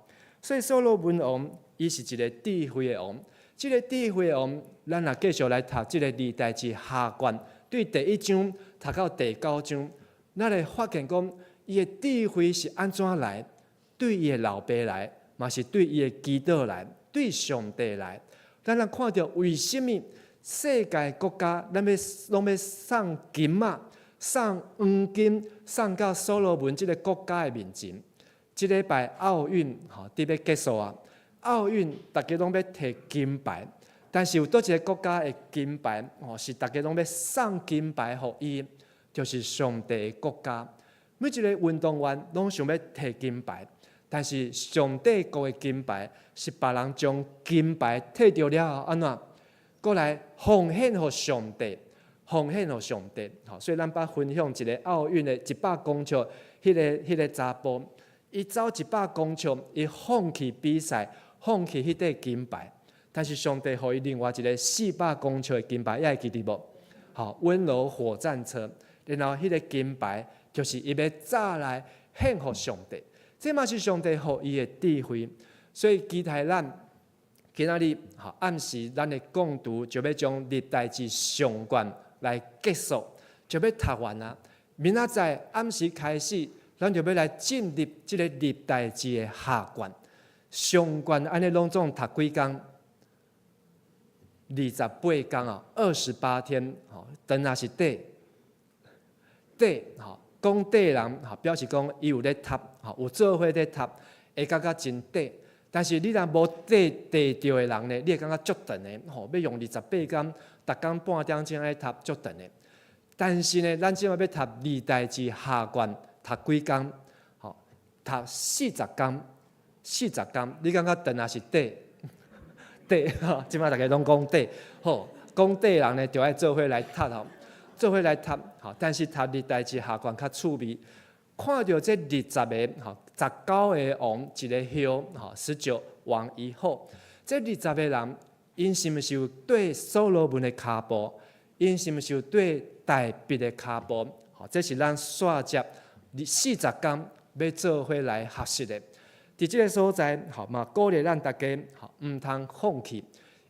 所以所罗门王伊是一个智慧的王。这个智慧的王，咱若继续来读这个历代志下卷，对第1章读到第9章，咱会发现讲，伊的智慧是安怎来？对伊的老爸来，嘛是对伊的基督来，对上帝来。咱看到为什么世界国家咱拢要送金啊？送黄金，送到所罗门这个国家的面前。这礼拜奥运吼，伫要结束啊！奥运大家拢要摕金牌，但是有倒一个国家的金牌吼，是大家拢要送金牌互伊，就是上帝的国家。每一个运动员拢想要摕金牌，但是上帝国的金牌是别人将金牌摕到了后，安怎？过来奉献予上帝。奉献予上帝，所以咱捌分享一个奥运的100公尺迄个查甫，伊走100公尺，伊放弃比赛，放弃迄块金牌，但是上帝予伊另外一个400公尺的金牌，还会记得无？好，温柔火战车，然后迄个金牌就是伊要早来献给上帝，这嘛是上帝予伊的智慧，所以期待咱今仔日好暗时咱的共读就要将历代志上卷来结束，就要读完啊。明仔载暗时开始，咱就要来进入这个历代志的下卷。上卷安尼拢总读几工？28工啊，28天。吼，当然是短，吼，讲短人吼，表示讲伊有咧读，吼，有做伙咧读，会感觉真短。但是你若无地着的人呢，你会感觉足长的，吼，要用28天，逐工半点钟来读足长的。但是呢，咱即马要读历代志下卷，读几工？吼，读40工，40工，你感觉长也是短？短，吼，即马大家拢讲短，吼，讲短人呢，就爱做伙来读吼，做伙来读，吼。但是读历代志下卷较趣味，看到这20个，吼。19个王一个休，吼，19王以后，这20个人，因是毋是有对所罗门的骹步？因是毋是有对大卫的骹步？吼，这是咱线接40天要做伙来学习的。伫这个所在，吼嘛鼓励咱大家，吼毋通放弃，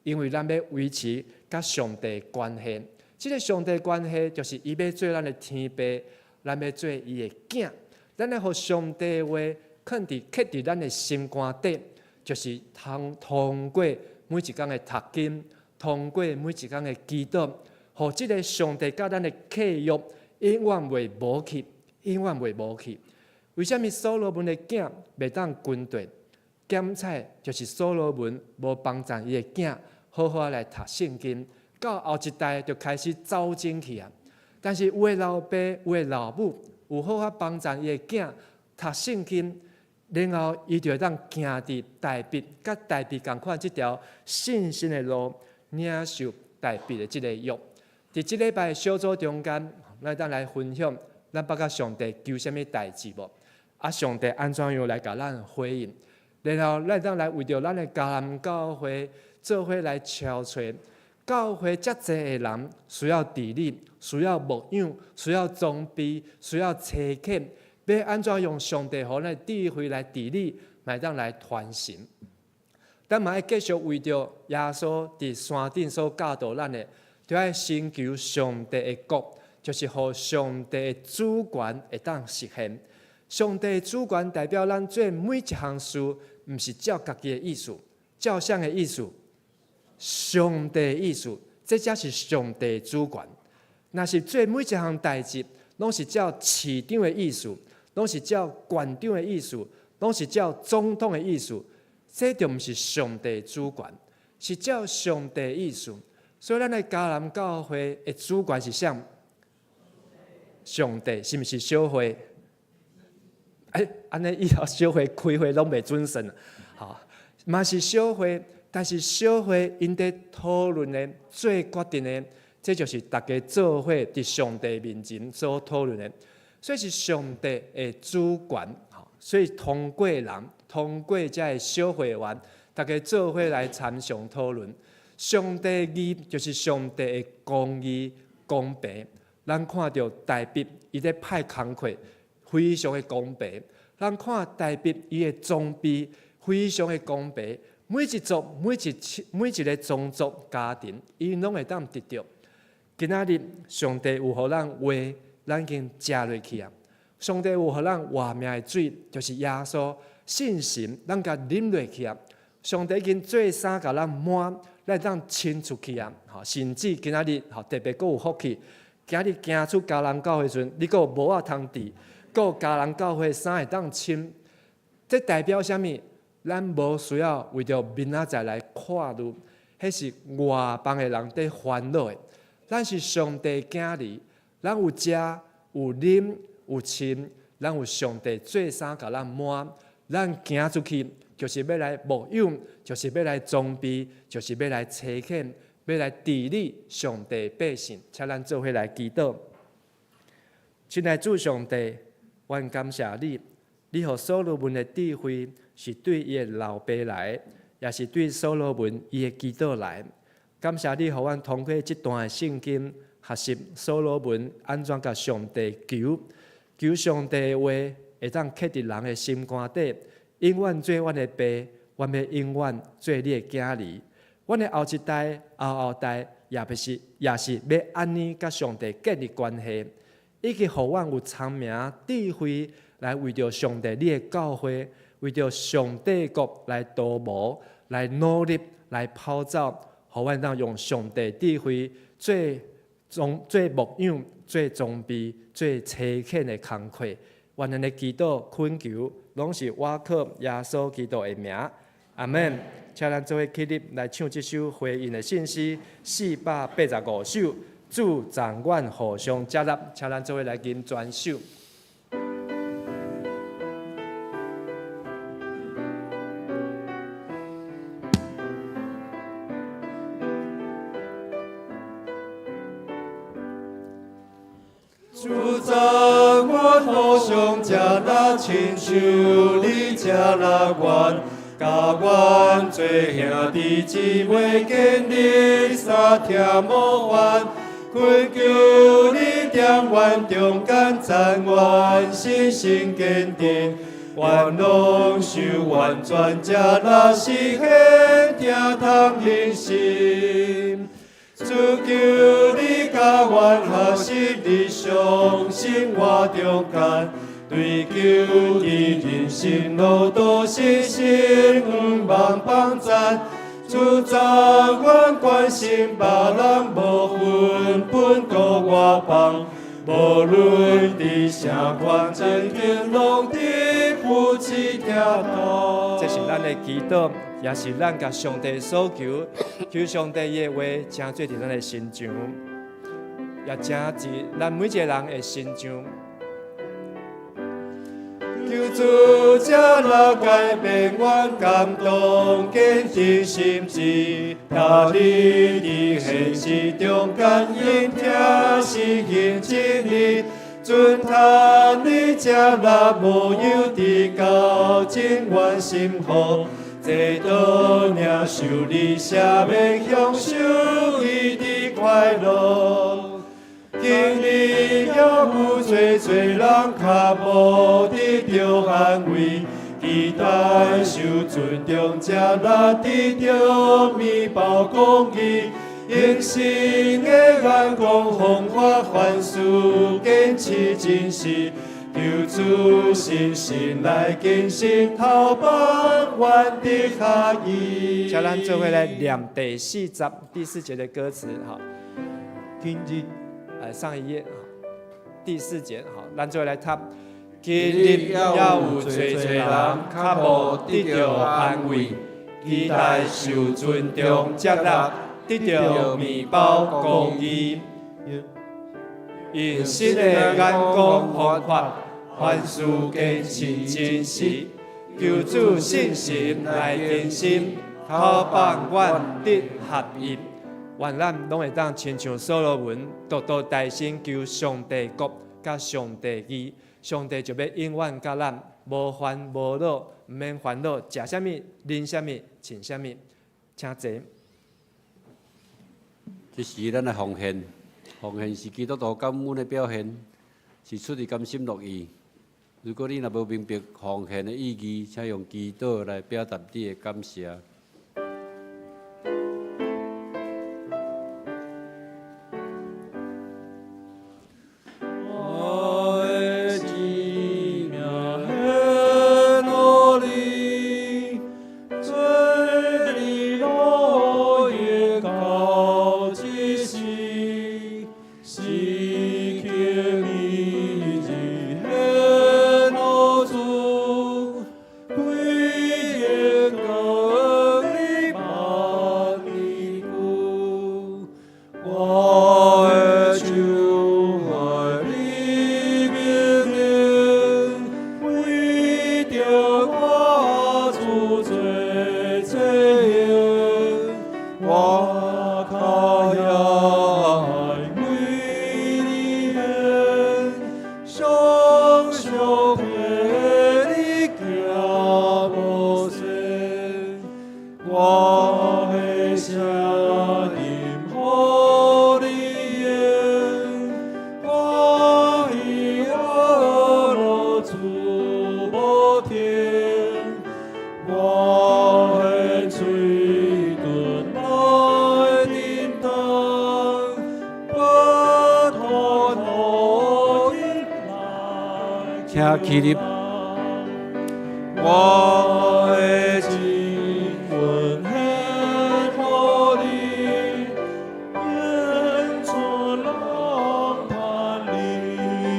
因为咱要维持甲上帝关系。这个上帝关系就是伊要做咱的天父，咱要做伊的囝。咱来互上帝话刻伫咱的心肝底，就是通过每一天的读经，通过每一天的祈祷，互即个上帝甲咱的契约永远袂无去，永远袂无去。为什么所罗门的囝袂当军队？检采就是所罗门无帮助伊的囝好好来读圣经，到后一代就开始走精去啊。但是有的老爸，有的老母。有好好帮助伊的囝读圣经，然后伊就会当行伫大卫，甲大卫共款即条信心的路，领受大卫的即个约。伫即礼拜小组中间，咱当来分享，咱捌甲上帝求什么代志无？啊，上帝安怎样来甲咱回应？然后咱当来为着咱的迦南教会做伙来敲锤。教会遮济的人需要治理，需要牧养，需要装备，需要车客，要安怎用上帝予咱的智慧来治理，来当来传承。咱嘛要继续为着耶稣伫山顶所教导咱的，就要寻求上帝的国，就是互上帝的主权会当实现。上帝的主权代表咱做每一项事，毋是照家己的意思，照啥的意思？上帝的意思，这才是上帝的主权。若是做每一项代志，拢是照市长的意思，拢是照县长的意思，拢是照总统的意思，这就毋是上帝的主权，是照上帝的意思。所以咱的迦南教会的主权是啥？上帝是毋是小会？安尼以后小会开会拢袂准神，好，嘛是小会。但是小会因在讨论的、做决定的，这就是大家做伙伫上帝面前所讨论的，所以是上帝的主权。所以通过人、通过这个小会员，大家做伙来参详讨论。上帝义就是上帝的公义、公平。咱看到大卫伊在派工课，非常的公平。咱看大卫伊的装备，非常的公平。每一族、每一个宗族家庭，因拢会当得到。今仔日上帝有互咱话，咱已经食落去啊！上帝有互咱活命的水，就是耶稣信心，咱甲啉落去啊！上帝已经做衫甲咱满，咱当亲出去啊！甚至今仔日特别阁有福气，今日行出迦南教会时阵，你阁有帽仔通戴，阁有迦南教会衫会当穿，这代表啥物？咱无需要为着明仔载来看路，迄是外邦的人在烦恼的。咱是上帝囝儿，咱有食、有啉、有穿，咱有上帝做衫甲咱满，咱行出去就是要来牧养，就是要来装备，就是要来查看，要来治理上帝百姓。请咱做伙来祈祷。亲爱的主上帝，愿感谢你，你予所罗门的智慧是对伊的老爸来，也是对所罗门伊的祈祷来。感谢你，予阮通过这段圣经学习所罗门安怎甲上帝求上帝的话，会当刻伫人的心肝底，永远做阮的爸，阮要永远做你的囝儿。阮的后一代、后代，也是要安尼甲上帝建立关系，以及互阮有聪明智慧来为着上帝你的教会，为着上帝国来导谋、来努力、来跑走，互阮当用上帝智慧做牧养、做装备、做车遣的工课。愿咱的祈祷恳求，拢是我靠耶稣基督的名，阿门。请咱做伙起立来唱这首回应的信息，485首，主掌管互相接纳，请咱做伙来吟全首。主掌管互相接纳，亲像你接纳阮。甲阮做兄弟姊妹，建立三条模范，恳求你点阮中间，赞阮信心坚定，愿拢受完全接纳，实现疼痛人心。主求你甲阮学习，你相信我中间。追求你人生路途，信心毋忘帮赞，主掌阮关心别人，无分本顾我帮，无论伫啥环境，拢伫扶持疼痛。这是咱的祈祷，也是咱甲上帝所求，求上帝的话正做伫咱的心上，也正伫咱每一个人的心上。求主接纳改变阮感动，坚定心志，踏你伫现实中间，因听是行真理，尊他你接纳无有伫高真愿心福，这道领受你赦免，享受伊的快乐。经历了有多人较无得到安慰，期待受尊重接纳，得到弥报公义，用心的眼光方法凡事坚持真实，求主信心来更新头帮阮的下意。请咱做伙来念第4节的歌词，哈。今日。上一页，第4节，好，咱做来读。今日也有多人较无得到安慰，期待受尊重接纳，得到弥报公义，用新的眼光方法，凡事坚持真实，求主信心来更新，头帮阮得合一。愿咱拢会当亲像所罗门，独独大心求上帝国甲上帝义，上帝就要永远甲咱无烦无恼，毋免烦恼，食啥物、啉啥物、穿啥物，请坐。这是咱的奉献，奉献是基督徒感恩的表现，是出于甘心乐意。如果你若无明白奉献的意义，请用祈祷来表达你的感谢。请起立。我的情愿献乎你，愿存浪叹你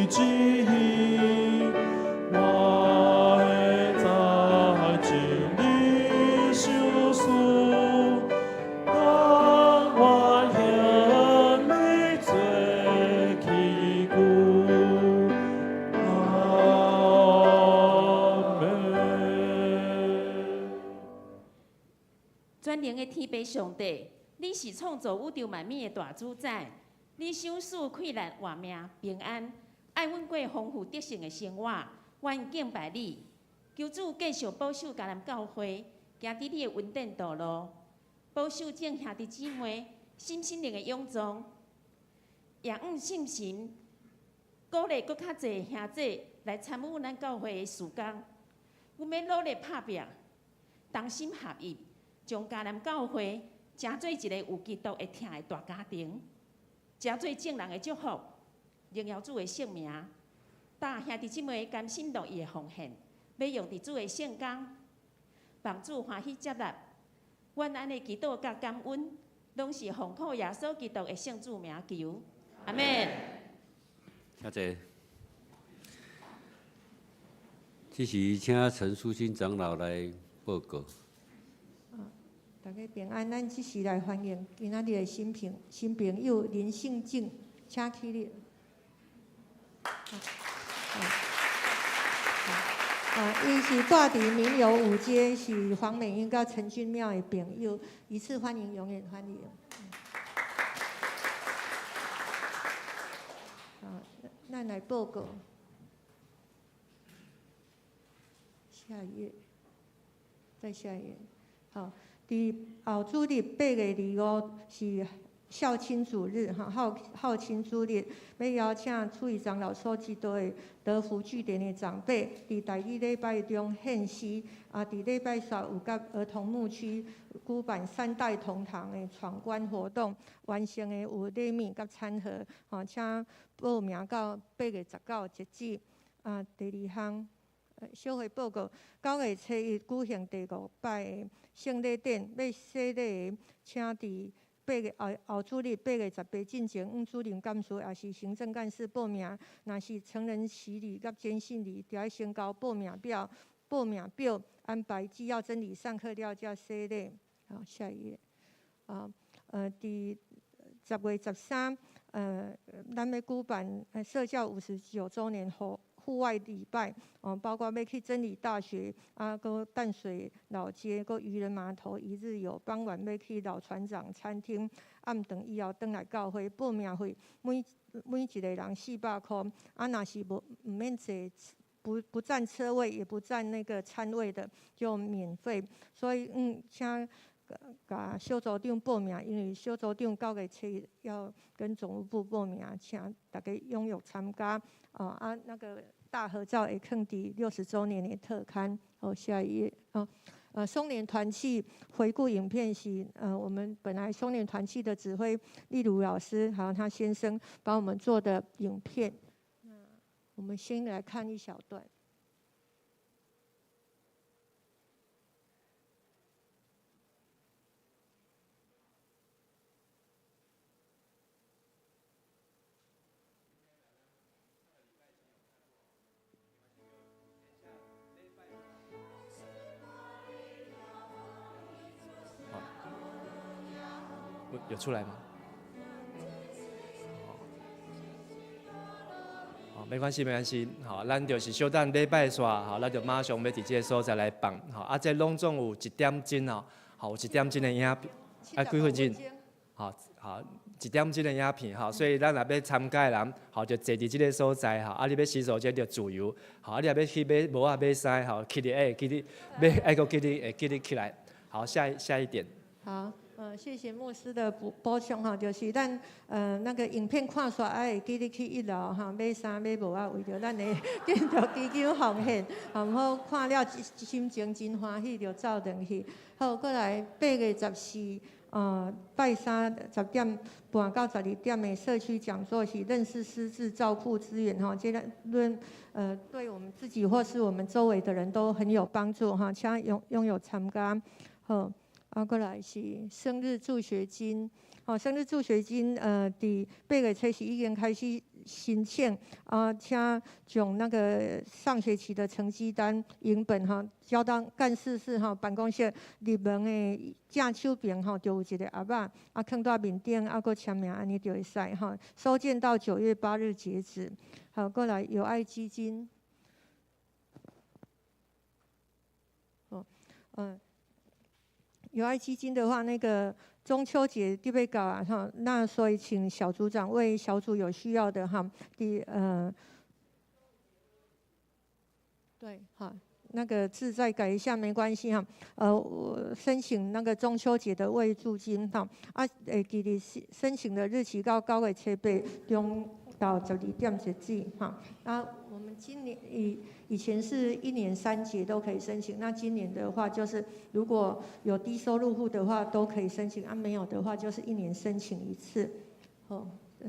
之意。我会在尽力修书，当完献你最旗鼓。全能的天父上帝，你是创造宇宙万物的大主宰，你赏赐快乐、活命、平安，爱阮过丰富德性的生活，愿敬拜你。求主继续保守迦南教会，行伫你的稳定道路，保守正兄弟姊妹心灵的勇壮，也信心，鼓励搁较侪兄弟来参与咱教会的事工。阮要努力打拼，同心合意。将迦南教会成做一个有基督会疼的大家庭，成做正人的祝福，荣耀主的圣名。大兄弟姊妹甘心乐意的奉献，要用伫主的圣工，望主欢喜接纳。阮安尼祈祷甲感恩，拢是奉靠耶稣基督的圣主名求，阿免。谢谢。这时请陈淑清长老来报告。大家平安，咱即时来欢迎今仔日的新朋友林信静，请起立。伊是住伫民游5街，是黄美英甲陈俊妙的朋友，一次欢迎，永远欢迎。咱来报告，下一页，再下一页，好。伫后主日8月25是孝亲主日，孝亲主日，要邀请处理长老所指导的德福据点的长辈，伫第2礼拜中献诗，伫礼拜3有甲儿童牧区举办3代同堂的闯关活动，完成的有礼物甲餐盒，请报名到8月19截止。第2项。小会报告，9月初1举行第5摆的圣礼典，要洗礼的，请伫后主日8月18进前，阮主任干事也是行政干事报名。若是成人洗礼甲坚信礼，就要先交报名表，安排纪要真理上课了才洗礼。好，下一页。伫10月13，咱要举办社教59周年户外礼拜，包括要去真理大学，搁淡水老街，搁渔人码头一日游，傍晚要去老船长餐厅，暗顿以后转来教会。报名费每一个人400块，若是唔免坐，不占车位，也不占那个餐位的，就免费。所以请甲小组长报名，因为小组长9月初1要跟总务部报名，请大家踊跃参加。那个大合照会放伫60周年的特刊。下一页。松联团契回顾影片是我们本来松联团契的指挥例如老师还有他先生帮我们做的影片。我们先来看一小段。有出来吗？好，没关系，没关系。好，咱就是小等礼拜煞，好，咱就马上要伫这个所在来放。好，这拢总有1点钟哦，好，有1点钟的影片，几分钟？好，1点钟的影片，好，所以咱若要参加的人，好，就坐伫这个所在，好，你要洗手间就自由，好，你若要去买帽仔买衫，好，起立起立，爱个起立起来。好，下一点。好。谢谢牧师的补充哈，就是咱那个影片看煞爱记得去1楼哈，买衫买帽啊，为着咱的建筑基金奉献，好看了心情真欢喜，就走上去。好，过来8月14，拜三10点半到12点的社区讲座是认识失智照顾资源哈，这个对我们自己或是我们周围的人都很有帮助哈，请拥有参加。好，过来是生日助学金。生日助学金，伫8月初是已经开始申请，请将那个上学期的成绩单影本交到干事室办公室入门的正手边就有一个盒仔，放在面顶，搁签名，安尼就会使收件到9月8日截止。好，过来友爱基金，友爱基金的话，那个中秋节就要到啊那所以请小组长为小组有需要的对那个字再改一下没关系我申请那个中秋节的慰助金记得申请的日期到9月7日中到12点截止我们今年以前是1年3节都可以申请，那今年的话就是如果有低收入户的话都可以申请，没有的话就是1年申请一次。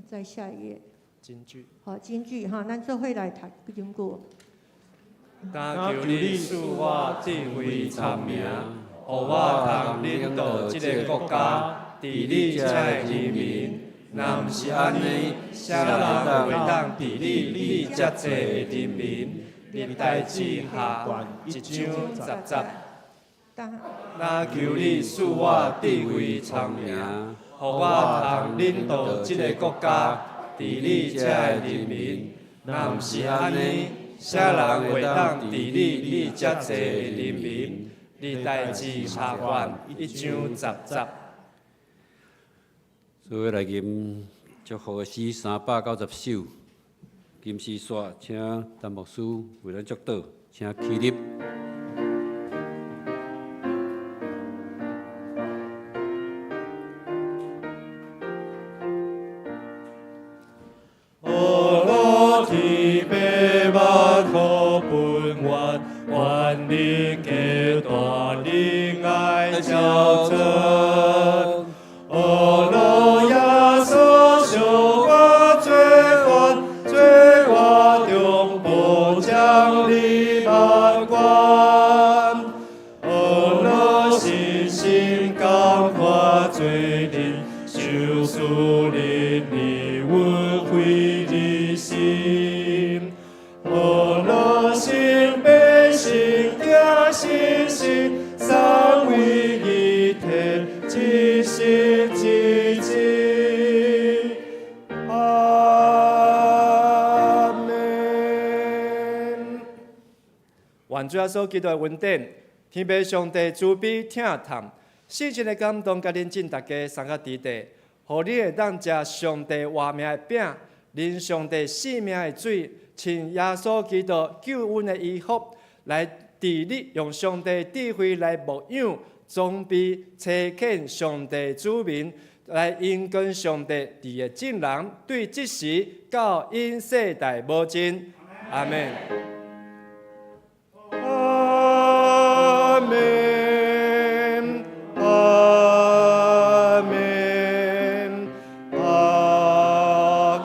再下一页。金句。金句咱做伙来读金句。但求你赐我智慧聪明，予我通领导这个国家，治理这个人民。若毋是安尼，啥人会当治理你遮济的人民？历代志下1章10节。若求你赐我智慧聪明，予我通领导这个国家，治理遮个人民。若毋是安尼，啥人会当治理你遮济的人民？历代志下1章10节。所以来吟祝福的诗390首，金丝线，请陈牧师为咱祝祷，请起立。愿你给大仁爱照真，罗耶稣受我罪犯，罪我中保将你万关，罗信心感化罪人，受赎人你温悔的心，罗心悲心惊心心，三位一体，一心一志。阿门。愿主耶稣基督的恩典，天父上帝慈悲疼探，圣神的感动，甲恁进大家三个地地，互你会当食上帝活命的饼，啉上帝生命的水，请耶稣基督救恩的衣服，来治理，用上帝智慧来牧养、装备、切恳上帝子民，来因跟上帝伫的正人，对即时到因世代无尽。阿门。阿门。阿门。阿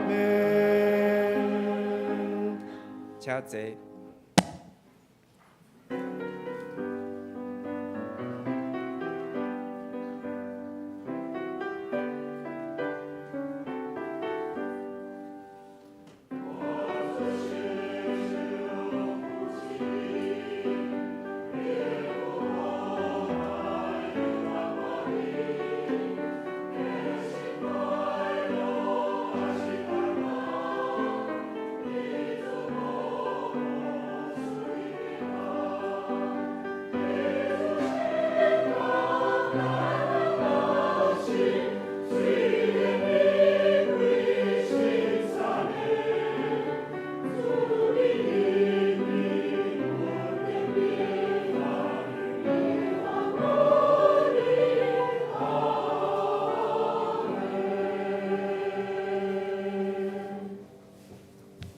门。请坐。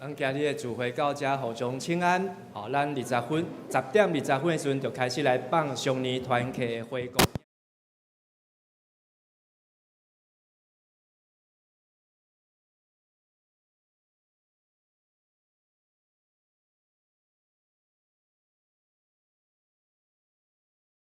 咱今日的聚会到这，互相请安。好，咱10点20分的时阵就开始来放上年团契的会歌。